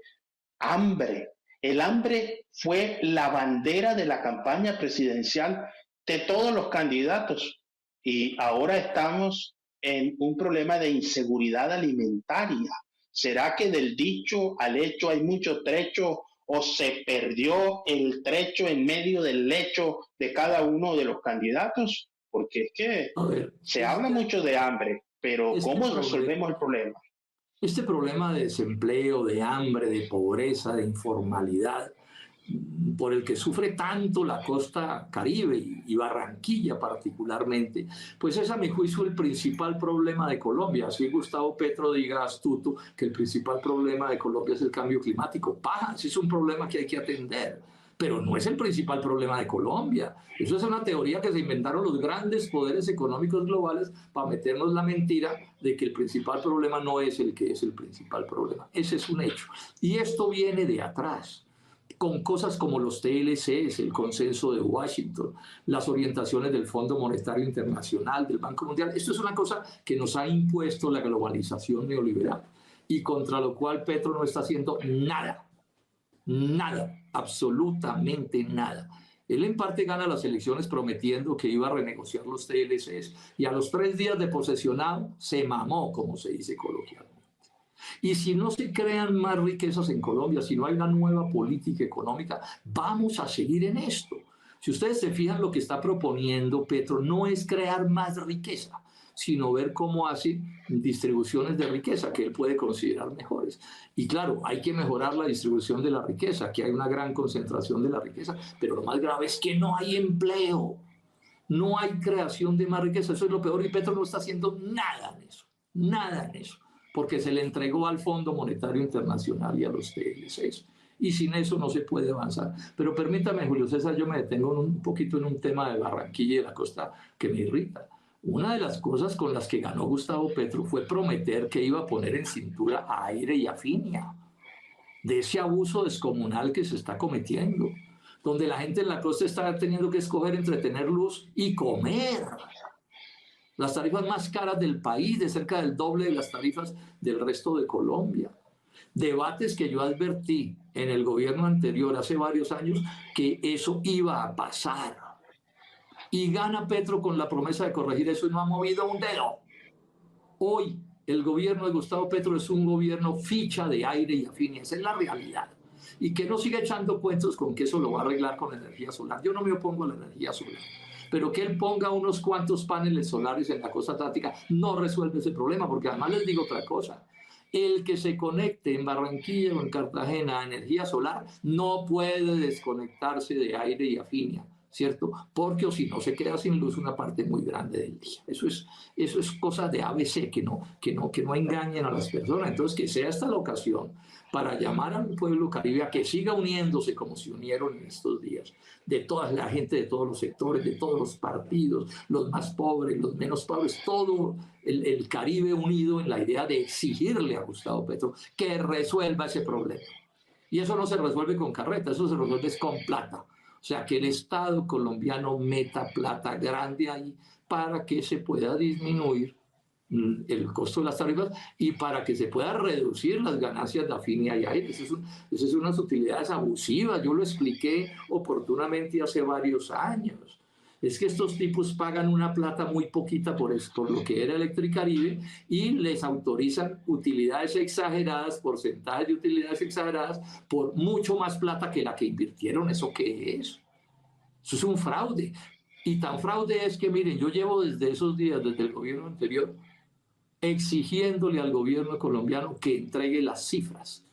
hambre. El hambre fue la bandera de la campaña presidencial de todos los candidatos y ahora estamos en un problema de inseguridad alimentaria. ¿Será que del dicho al hecho hay mucho trecho o se perdió el trecho en medio del lecho de cada uno de los candidatos? Porque es que se habla mucho de hambre, pero ¿cómo resolvemos el problema? Este problema de desempleo, de hambre, de pobreza, de informalidad, por el que sufre tanto la costa Caribe y Barranquilla particularmente, pues es a mi juicio el principal problema de Colombia. Así Gustavo Petro diga astuto que el principal problema de Colombia es el cambio climático. Paja, ese es un problema que hay que atender, pero no es el principal problema de Colombia. Eso es una teoría que se inventaron los grandes poderes económicos globales para meternos la mentira de que el principal problema no es el que es el principal problema. Ese es un hecho. Y esto viene de atrás, con cosas como los TLCs, el consenso de Washington, las orientaciones del Fondo Monetario Internacional, del Banco Mundial. Esto es una cosa que nos ha impuesto la globalización neoliberal y contra lo cual Petro no está haciendo nada. Nada, absolutamente nada. Él en parte gana las elecciones prometiendo que iba a renegociar los TLCs y a los 3 días de posesionado se mamó, como se dice coloquialmente. Y si no se crean más riquezas en Colombia, si no hay una nueva política económica, vamos a seguir en esto. Si ustedes se fijan, lo que está proponiendo Petro no es crear más riqueza, sino ver cómo hace distribuciones de riqueza que él puede considerar mejores. Y claro, hay que mejorar la distribución de la riqueza, que hay una gran concentración de la riqueza, pero lo más grave es que no hay empleo, no hay creación de más riqueza, eso es lo peor y Petro no está haciendo nada en eso, porque se le entregó al Fondo Monetario Internacional y a los TLCs. y sin eso no se puede avanzar. Pero permítame, Julio César, yo me detengo un poquito en un tema de Barranquilla y de la costa que me irrita. Una de las cosas con las que ganó Gustavo Petro fue prometer que iba a poner en cintura a Aire y a Finia, de ese abuso descomunal que se está cometiendo, donde la gente en la costa está teniendo que escoger entre tener luz y comer. Las tarifas más caras del país, de cerca del doble de las tarifas del resto de Colombia. Debates que yo advertí en el gobierno anterior hace varios años que eso iba a pasar. Y gana Petro con la promesa de corregir eso y no ha movido un dedo. Hoy el gobierno de Gustavo Petro es un gobierno ficha de Aire y Afinia, esa es la realidad. Y que no siga echando cuentos con que eso lo va a arreglar con energía solar. Yo no me opongo a la energía solar, pero que él ponga unos cuantos paneles solares en la costa atlántica no resuelve ese problema, porque además les digo otra cosa. El que se conecte en Barranquilla o en Cartagena a energía solar no puede desconectarse de Aire y Afinia, ¿cierto? Porque o si no se queda sin luz una parte muy grande del día. Eso es cosa de ABC, que no engañen a las personas. Entonces, que sea esta la ocasión para llamar al pueblo caribe a que siga uniéndose como se unieron en estos días, de toda la gente, de todos los sectores, de todos los partidos, los más pobres, los menos pobres, todo el Caribe unido en la idea de exigirle a Gustavo Petro que resuelva ese problema. Y eso no se resuelve con carreta, eso se resuelve con plata. O sea, que el Estado colombiano meta plata grande ahí para que se pueda disminuir el costo de las tarifas y para que se pueda reducir las ganancias de Afinia y Aire. Esas son unas utilidades abusivas. Yo lo expliqué oportunamente hace varios años. Es que estos tipos pagan una plata muy poquita por lo que era Electricaribe y les autorizan utilidades exageradas, porcentajes de utilidades exageradas, por mucho más plata que la que invirtieron. ¿Eso qué es? Eso es un fraude. Y tan fraude es que, miren, yo llevo desde esos días, desde el gobierno anterior, exigiéndole al gobierno colombiano que entregue las cifras,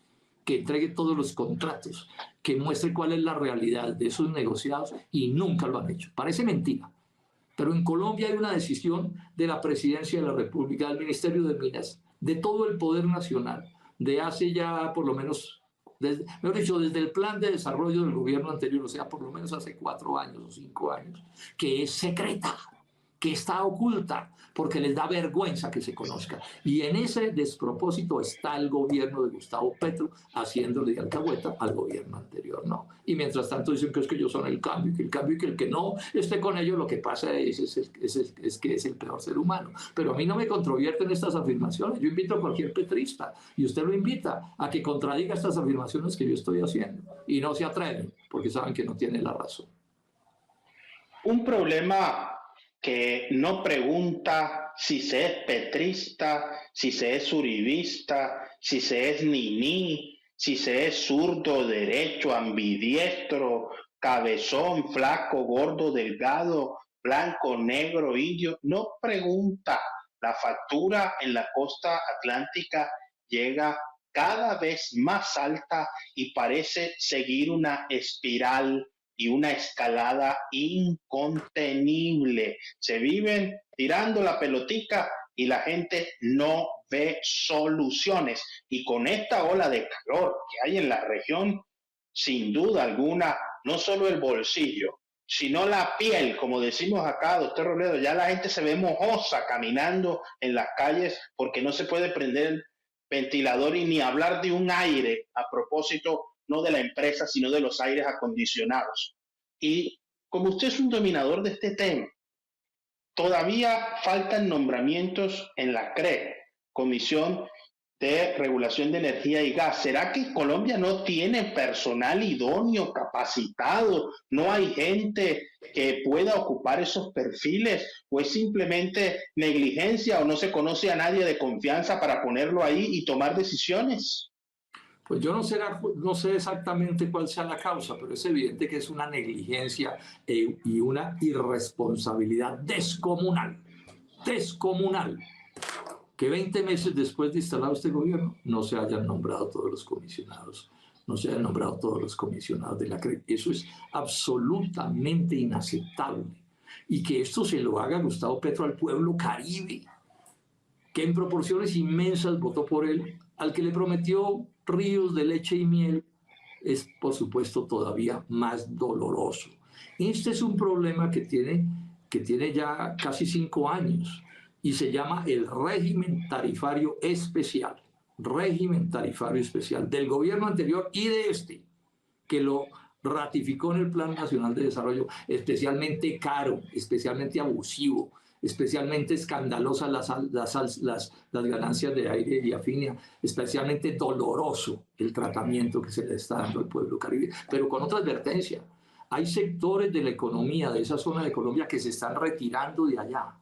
que entregue todos los contratos, que muestre cuál es la realidad de esos negociados, y nunca lo han hecho. Parece mentira, pero en Colombia hay una decisión de la Presidencia de la República, del Ministerio de Minas, de todo el Poder Nacional, de hace ya por lo menos, mejor dicho, desde el plan de desarrollo del gobierno anterior, o sea, por lo menos hace 4 años o 5 años, que es secreta, que está oculta, porque les da vergüenza que se conozca. Y en ese despropósito está el gobierno de Gustavo Petro haciéndole de alcahueta al gobierno anterior, ¿no? Y mientras tanto dicen que es que ellos son el cambio y que el que no esté con ellos, lo que pasa es que es el peor ser humano. Pero a mí no me controvierten estas afirmaciones. Yo invito a cualquier petrista, y usted lo invita a que contradiga estas afirmaciones que yo estoy haciendo. Y no se atreven, porque saben que no tiene la razón. Un problema que no pregunta si se es petrista, si se es uribista, si se es niní, si se es zurdo, derecho, ambidiestro, cabezón, flaco, gordo, delgado, blanco, negro, indio, no pregunta. La factura en la costa atlántica llega cada vez más alta y parece seguir una espiral y una escalada incontenible. Se viven tirando la pelotica y la gente no ve soluciones. Y con esta ola de calor que hay en la región, sin duda alguna, no solo el bolsillo, sino la piel, como decimos acá, doctor Robledo, ya la gente se ve mojosa caminando en las calles porque no se puede prender el ventilador y ni hablar de un aire a propósito no de la empresa, sino de los aires acondicionados. Y como usted es un dominador de este tema, todavía faltan nombramientos en la CRE, Comisión de Regulación de Energía y Gas. ¿Será que Colombia no tiene personal idóneo, capacitado? ¿No hay gente que pueda ocupar esos perfiles? ¿O es simplemente negligencia o no se conoce a nadie de confianza para ponerlo ahí y tomar decisiones? Pues yo no sé exactamente cuál sea la causa, pero es evidente que es una negligencia y una irresponsabilidad descomunal, que 20 meses después de instalado este gobierno no se hayan nombrado todos los comisionados, de la CRE. Eso es absolutamente inaceptable. Y que esto se lo haga Gustavo Petro al pueblo caribe, que en proporciones inmensas votó por él, al que le prometió ríos de leche y miel es, por supuesto, todavía más doloroso. Este es un problema que tiene ya casi 5 años y se llama el régimen tarifario especial. Régimen tarifario especial del gobierno anterior y de este, que lo ratificó en el Plan Nacional de Desarrollo, especialmente caro, especialmente abusivo, especialmente escandalosas las ganancias de aire y afinia, especialmente doloroso el tratamiento que se le está dando al pueblo caribe, pero con otra advertencia. Hay sectores de la economía, de esa zona de Colombia, que se están retirando de allá,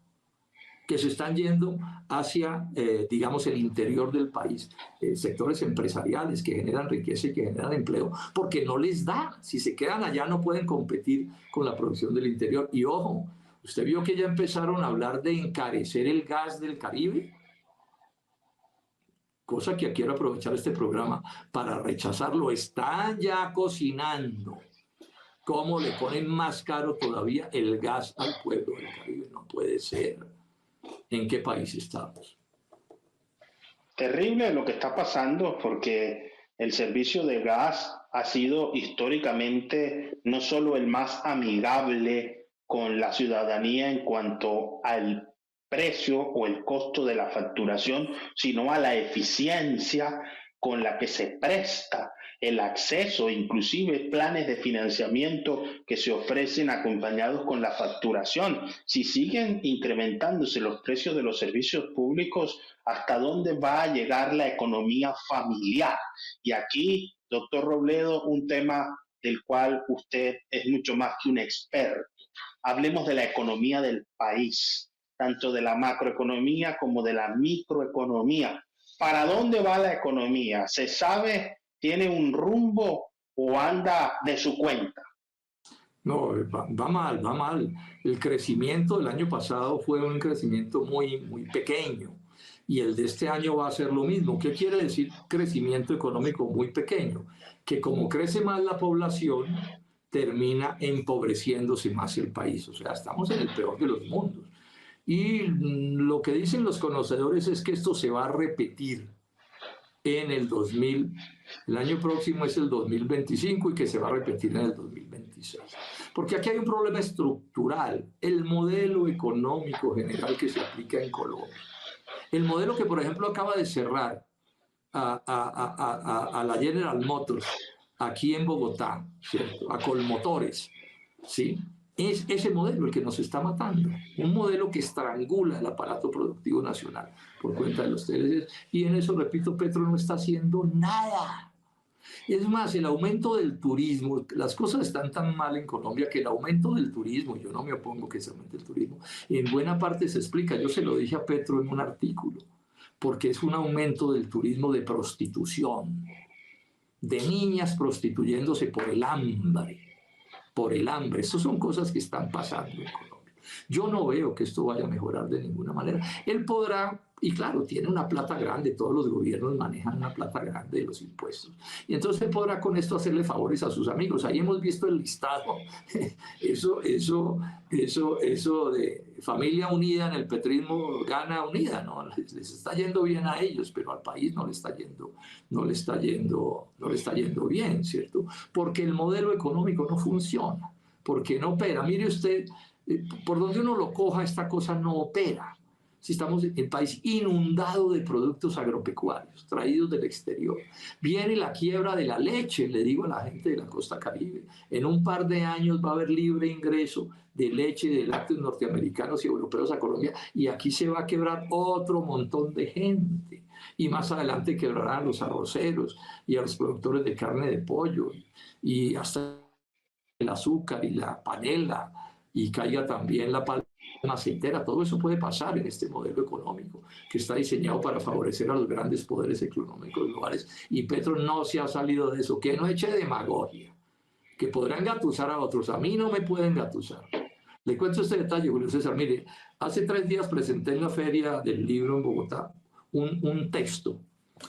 que se están yendo hacia, digamos, el interior del país, sectores empresariales que generan riqueza y que generan empleo, porque no les da. Si se quedan allá no pueden competir con la producción del interior. Y ojo, ¿usted vio que ya empezaron a hablar de encarecer el gas del Caribe? Cosa que quiero aprovechar este programa para rechazarlo. Están ya cocinando cómo le ponen más caro todavía el gas al pueblo del Caribe. No puede ser. ¿En qué país estamos? Terrible lo que está pasando porque el servicio de gas ha sido históricamente no solo el más amigable con la ciudadanía en cuanto al precio o el costo de la facturación, sino a la eficiencia con la que se presta el acceso, inclusive planes de financiamiento que se ofrecen acompañados con la facturación. Si siguen incrementándose los precios de los servicios públicos, ¿hasta dónde va a llegar la economía familiar? Y aquí, doctor Robledo, un tema del cual usted es mucho más que un experto. Hablemos de la economía del país, tanto de la macroeconomía como de la microeconomía. ¿Para dónde va la economía? ¿Se sabe? ¿Tiene un rumbo o anda de su cuenta? No, va mal, va mal. El crecimiento del año pasado fue un crecimiento muy, muy pequeño y el de este año va a ser lo mismo. ¿Qué quiere decir crecimiento económico muy pequeño? Que como crece más la población, termina empobreciéndose más el país. O sea, estamos en el peor de los mundos. Y lo que dicen los conocedores es que esto se va a repetir en el año próximo es el 2025 y que se va a repetir en el 2026. Porque aquí hay un problema estructural, el modelo económico general que se aplica en Colombia. El modelo que, por ejemplo, acaba de cerrar a la General Motors aquí en Bogotá, ¿cierto? A Colmotores, ¿sí? Es ese modelo el que nos está matando, un modelo que estrangula el aparato productivo nacional por cuenta de los TLCs, y en eso, repito, Petro no está haciendo nada. Es más, el aumento del turismo, las cosas están tan mal en Colombia que el aumento del turismo, yo no me opongo que se aumente el turismo, en buena parte se explica, yo se lo dije a Petro en un artículo, porque es un aumento del turismo de prostitución, de niñas prostituyéndose por el hambre. Por el hambre. Estas son cosas que están pasando en Colombia. Yo no veo que esto vaya a mejorar de ninguna manera. Él podrá, y claro, tiene una plata grande, todos los gobiernos manejan una plata grande de los impuestos. Y entonces él podrá con esto hacerle favores a sus amigos. Ahí hemos visto el listado. Eso de familia unida en el petrismo gana unida, ¿no? Les está yendo bien a ellos, pero al país no le está yendo bien, ¿cierto? Porque el modelo económico no funciona, porque no opera. Mire usted, por donde uno lo coja, esta cosa no opera. Si estamos en el país inundado de productos agropecuarios traídos del exterior. Viene la quiebra de la leche, le digo a la gente de la costa Caribe. En un par de años va a haber libre ingreso de leche y de lácteos norteamericanos y europeos a Colombia, y aquí se va a quebrar otro montón de gente. Y más adelante quebrarán a los arroceros y a los productores de carne de pollo, y hasta el azúcar y la panela, y caiga también la palma aceitera. Todo eso puede pasar en este modelo económico que está diseñado para favorecer a los grandes poderes económicos globales, y Petro no se ha salido de eso. Que no eche demagogia, que podrán engatusar a otros, a mí no me pueden engatusar. Le cuento este detalle, Julio César. Mire, hace 3 días presenté en la Feria del Libro en Bogotá un texto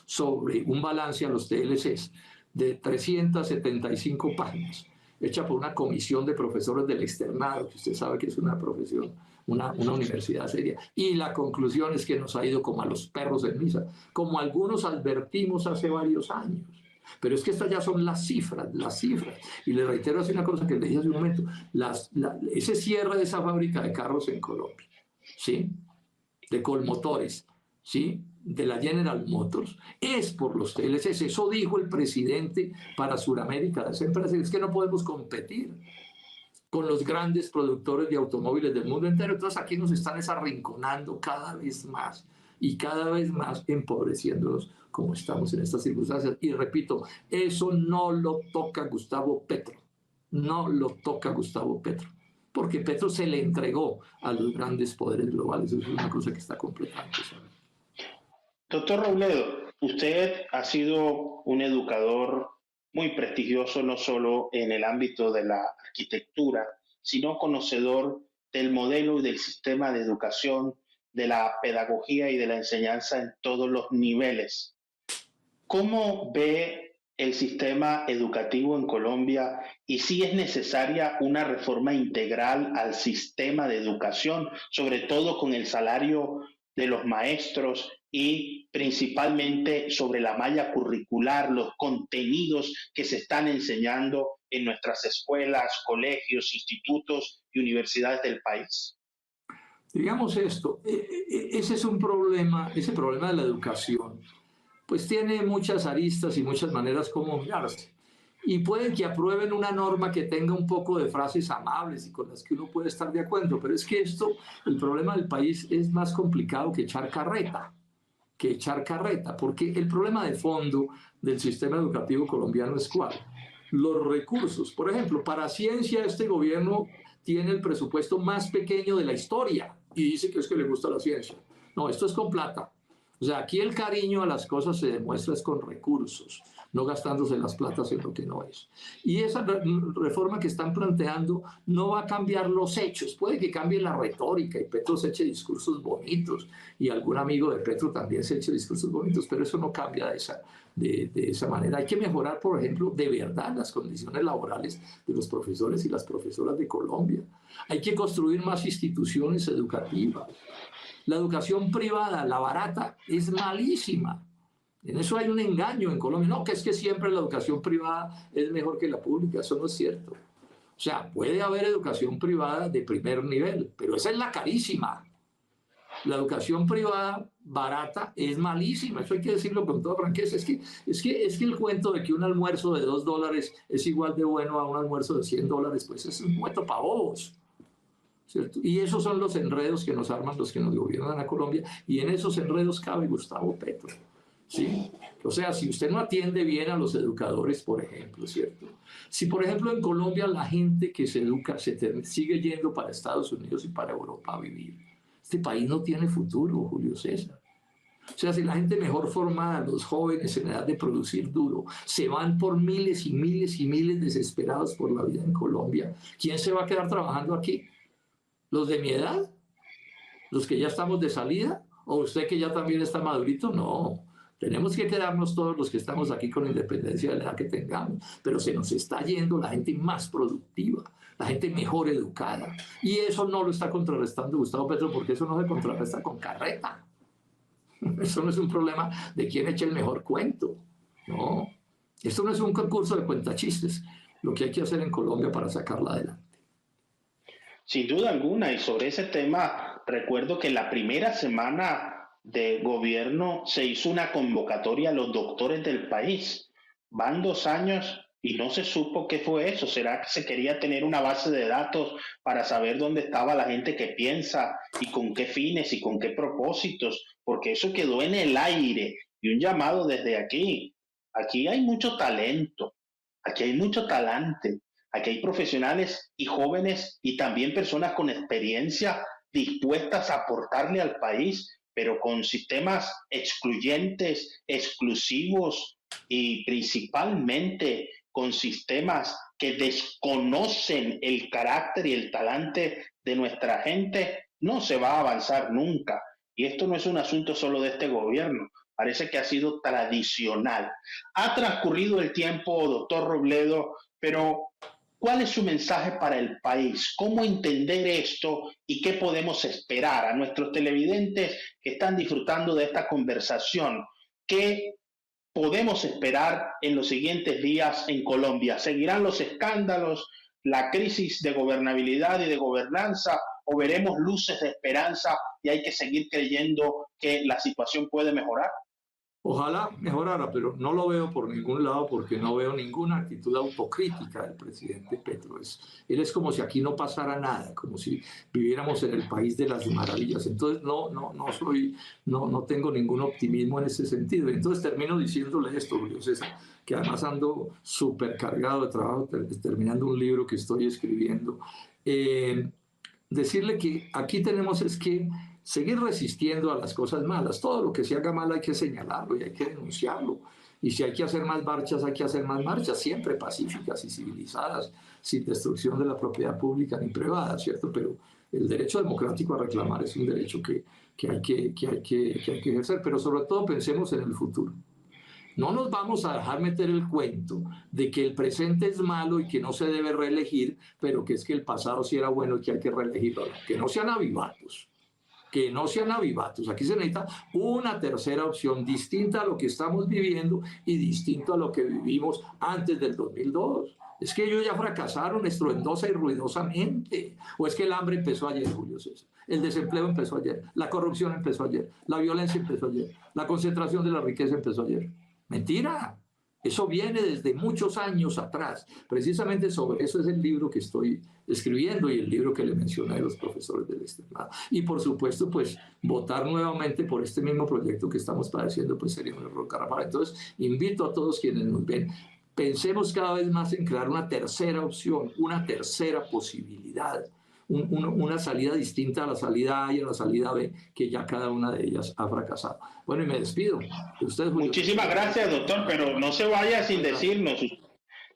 sobre un balance a los TLCs de 375 páginas, hecha por una comisión de profesores del externado, que usted sabe que es una profesión, una universidad seria. Y la conclusión es que nos ha ido como a los perros en misa, como algunos advertimos hace varios años. Pero es que estas ya son las cifras, las cifras. Y le reitero así una cosa que le dije hace un momento, ese cierre de esa fábrica de carros en Colombia, ¿sí? De Colmotores, ¿sí? De la General Motors, es por los TLCs. Eso dijo el presidente para Sudamérica de esa empresa. Es que no podemos competir con los grandes productores de automóviles del mundo entero. Entonces aquí nos están arrinconando cada vez más y cada vez más empobreciéndonos como estamos en estas circunstancias. Y repito, eso no lo toca Gustavo Petro, no lo toca Gustavo Petro, porque Petro se le entregó a los grandes poderes globales. Eso es una cosa que está completamente sola. Doctor Robledo, usted ha sido un educador muy prestigioso, no solo en el ámbito de la arquitectura, sino conocedor del modelo y del sistema de educación, de la pedagogía y de la enseñanza en todos los niveles. ¿Cómo ve el sistema educativo en Colombia y si es necesaria una reforma integral al sistema de educación, sobre todo con el salario de los maestros y principalmente sobre la malla curricular, los contenidos que se están enseñando en nuestras escuelas, colegios, institutos y universidades del país? Digamos esto, ese es un problema, ese problema de la educación, pues tiene muchas aristas y muchas maneras como mirarse. Y pueden que aprueben una norma que tenga un poco de frases amables y con las que uno puede estar de acuerdo, pero es que esto, el problema del país es más complicado que echar carreta, porque el problema de fondo del sistema educativo colombiano es cuál. Los recursos. Por ejemplo, para ciencia este gobierno tiene el presupuesto más pequeño de la historia y dice que es que le gusta la ciencia. No, esto es con plata. O sea, aquí el cariño a las cosas se demuestra es con recursos, no gastándose las platas en lo que no es. Y esa reforma que están planteando no va a cambiar los hechos. Puede que cambie la retórica y Petro se eche discursos bonitos y algún amigo de Petro también se eche discursos bonitos, pero eso no cambia de esa manera. Hay que mejorar, por ejemplo, de verdad las condiciones laborales de los profesores y las profesoras de Colombia. Hay que construir más instituciones educativas. La educación privada, la barata, es malísima. En eso hay un engaño en Colombia. No, que es que siempre la educación privada es mejor que la pública. Eso no es cierto. O sea, puede haber educación privada de primer nivel, pero esa es la carísima. La educación privada barata es malísima. Eso hay que decirlo con toda franqueza. Es que el cuento de que un almuerzo de $2 es igual de bueno a un almuerzo de $100, pues es un cuento para bobos. ¿Cierto? Y esos son los enredos que nos arman los que nos gobiernan a Colombia, y en esos enredos cabe Gustavo Petro, ¿sí? O sea, si usted no atiende bien a los educadores, por ejemplo, ¿cierto? Si, por ejemplo, en Colombia la gente que se educa sigue yendo para Estados Unidos y para Europa a vivir, este país no tiene futuro, Julio César. O sea, si la gente mejor formada, los jóvenes en edad de producir duro, se van por miles y miles y miles desesperados por la vida en Colombia, ¿quién se va a quedar trabajando aquí? ¿Los de mi edad? ¿Los que ya estamos de salida? ¿O usted que ya también está madurito? No, tenemos que quedarnos todos los que estamos aquí con independencia de la edad que tengamos, pero se nos está yendo la gente más productiva, la gente mejor educada, y eso no lo está contrarrestando Gustavo Petro, porque eso no se contrarresta con carreta. Eso no es un problema de quién echa el mejor cuento, no. Esto no es un concurso de cuentachistes, lo que hay que hacer en Colombia para sacarla adelante. Sin duda alguna, y sobre ese tema, recuerdo que la primera semana de gobierno se hizo una convocatoria a los doctores del país. Van 2 años y no se supo qué fue eso. ¿Será que se quería tener una base de datos para saber dónde estaba la gente que piensa y con qué fines y con qué propósitos? Porque eso quedó en el aire. Y un llamado desde aquí. Aquí hay mucho talento, aquí hay mucho talante. Aquí hay profesionales y jóvenes y también personas con experiencia dispuestas a aportarle al país, pero con sistemas excluyentes, exclusivos y principalmente con sistemas que desconocen el carácter y el talante de nuestra gente, no se va a avanzar nunca. Y esto no es un asunto solo de este gobierno, parece que ha sido tradicional. Ha transcurrido el tiempo, doctor Robledo, pero ¿cuál es su mensaje para el país? ¿Cómo entender esto y qué podemos esperar a nuestros televidentes que están disfrutando de esta conversación? ¿Qué podemos esperar en los siguientes días en Colombia? ¿Seguirán los escándalos, la crisis de gobernabilidad y de gobernanza, o veremos luces de esperanza y hay que seguir creyendo que la situación puede mejorar? Ojalá mejorara, pero no lo veo por ningún lado porque no veo ninguna actitud autocrítica del presidente Petro. Él es como si aquí no pasara nada, como si viviéramos en el país de las maravillas. Entonces no tengo ningún optimismo en ese sentido. Entonces termino diciéndole esto, Julio César, que además ando súper cargado de trabajo, terminando un libro que estoy escribiendo. Decirle que aquí tenemos es que seguir resistiendo a las cosas malas. Todo lo que se haga mal hay que señalarlo y hay que denunciarlo. Y si hay que hacer más marchas, hay que hacer más marchas, siempre pacíficas y civilizadas, sin destrucción de la propiedad pública ni privada, ¿cierto? Pero el derecho democrático a reclamar es un derecho que hay que ejercer, pero sobre todo pensemos en el futuro. No nos vamos a dejar meter el cuento de que el presente es malo y que no se debe reelegir, pero que es que el pasado sí era bueno y que hay que reelegirlo. Que no sean avivatos. Que no sean avivatos. Aquí se necesita una tercera opción distinta a lo que estamos viviendo y distinto a lo que vivimos antes del 2002. Es que ellos ya fracasaron estruendosa y ruidosamente. O es que el hambre empezó ayer, Julio César. El desempleo empezó ayer. La corrupción empezó ayer. La violencia empezó ayer. La concentración de la riqueza empezó ayer. Mentira. Eso viene desde muchos años atrás. Precisamente sobre eso es el libro que estoy escribiendo y el libro que le mencioné a los profesores del externado. Y por supuesto, pues votar nuevamente por este mismo proyecto que estamos padeciendo, pues sería un error garrafal. Entonces, invito a todos quienes nos ven, pensemos cada vez más en crear una tercera opción, una tercera posibilidad, una salida distinta a la salida A y a la salida B, que ya cada una de ellas ha fracasado. Bueno, y me despido. Usted, Julio. Muchísimas gracias, doctor, pero no se vaya sin decirnos.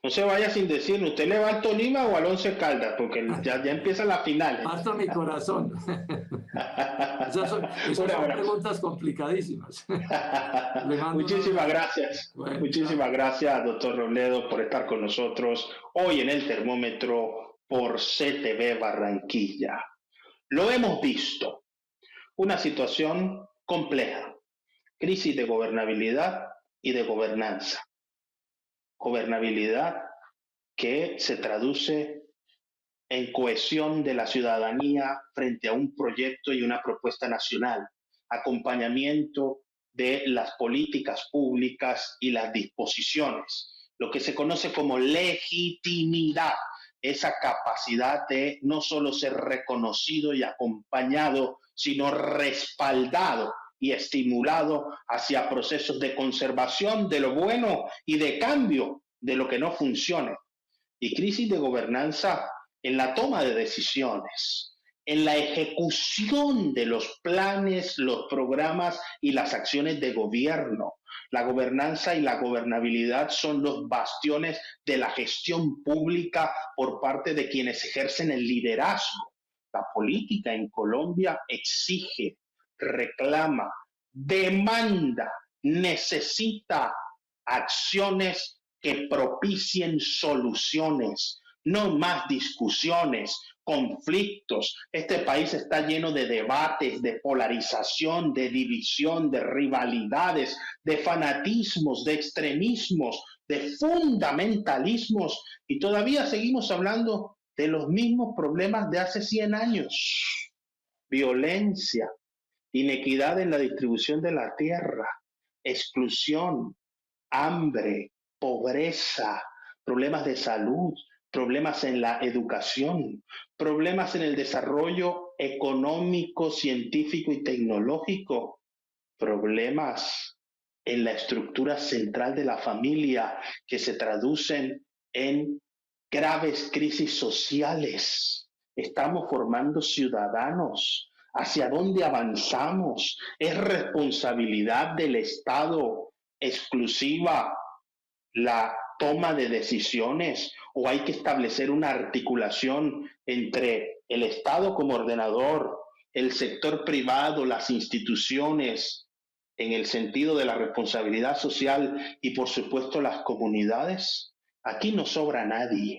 No se vaya sin decirnos, ¿usted le va al Tolima o al Once Caldas? Porque ya empiezan las finales. Hasta mi corazón. Esas son preguntas complicadísimas. Muchísimas gracias. Bueno, muchísimas gracias, doctor Robledo, por estar con nosotros hoy en el termómetro por CTV Barranquilla. Lo hemos visto, una situación compleja, crisis de gobernabilidad y de gobernanza. Gobernabilidad que se traduce en cohesión de la ciudadanía frente a un proyecto y una propuesta nacional, acompañamiento de las políticas públicas y las disposiciones, lo que se conoce como legitimidad, esa capacidad de no solo ser reconocido y acompañado, sino respaldado y estimulado hacia procesos de conservación de lo bueno y de cambio de lo que no funcione. Y crisis de gobernanza en la toma de decisiones, en la ejecución de los planes, los programas y las acciones de gobierno. La gobernanza y la gobernabilidad son los bastiones de la gestión pública por parte de quienes ejercen el liderazgo. La política en Colombia exige, reclama, demanda, necesita acciones que propicien soluciones, no más discusiones, conflictos. Este país está lleno de debates, de polarización, de división, de rivalidades, de fanatismos, de extremismos, de fundamentalismos, y todavía seguimos hablando de los mismos problemas de hace 100 años. Violencia, inequidad en la distribución de la tierra, exclusión, hambre, pobreza, problemas de salud, problemas en la educación, problemas en el desarrollo económico, científico y tecnológico, problemas en la estructura central de la familia que se traducen en graves crisis sociales. Estamos formando ciudadanos. ¿Hacia dónde avanzamos? ¿Es responsabilidad del Estado exclusiva la toma de decisiones o hay que establecer una articulación entre el Estado como ordenador, el sector privado, las instituciones, en el sentido de la responsabilidad social y por supuesto las comunidades? Aquí no sobra nadie.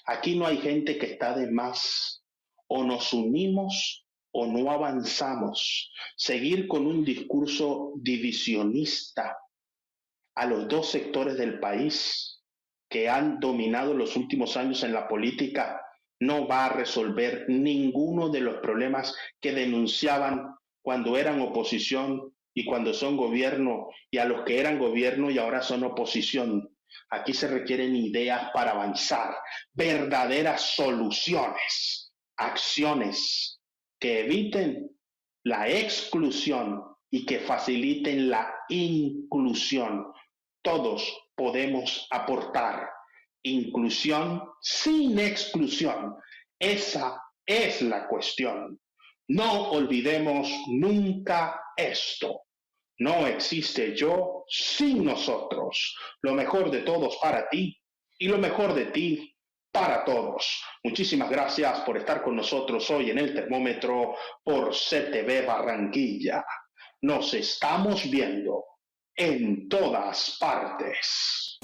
Aquí no hay gente que está de más. O nos unimos o no avanzamos. Seguir con un discurso divisionista a los dos sectores del país que han dominado los últimos años en la política, no va a resolver ninguno de los problemas que denunciaban cuando eran oposición y cuando son gobierno, y a los que eran gobierno y ahora son oposición. Aquí se requieren ideas para avanzar, verdaderas soluciones, acciones que eviten la exclusión y que faciliten la inclusión. Todos podemos aportar. Inclusión sin exclusión. Esa es la cuestión. No olvidemos nunca esto. No existe yo sin nosotros. Lo mejor de todos para ti y lo mejor de ti para todos. Muchísimas gracias por estar con nosotros hoy en el termómetro por CTV Barranquilla. Nos estamos viendo en todas partes.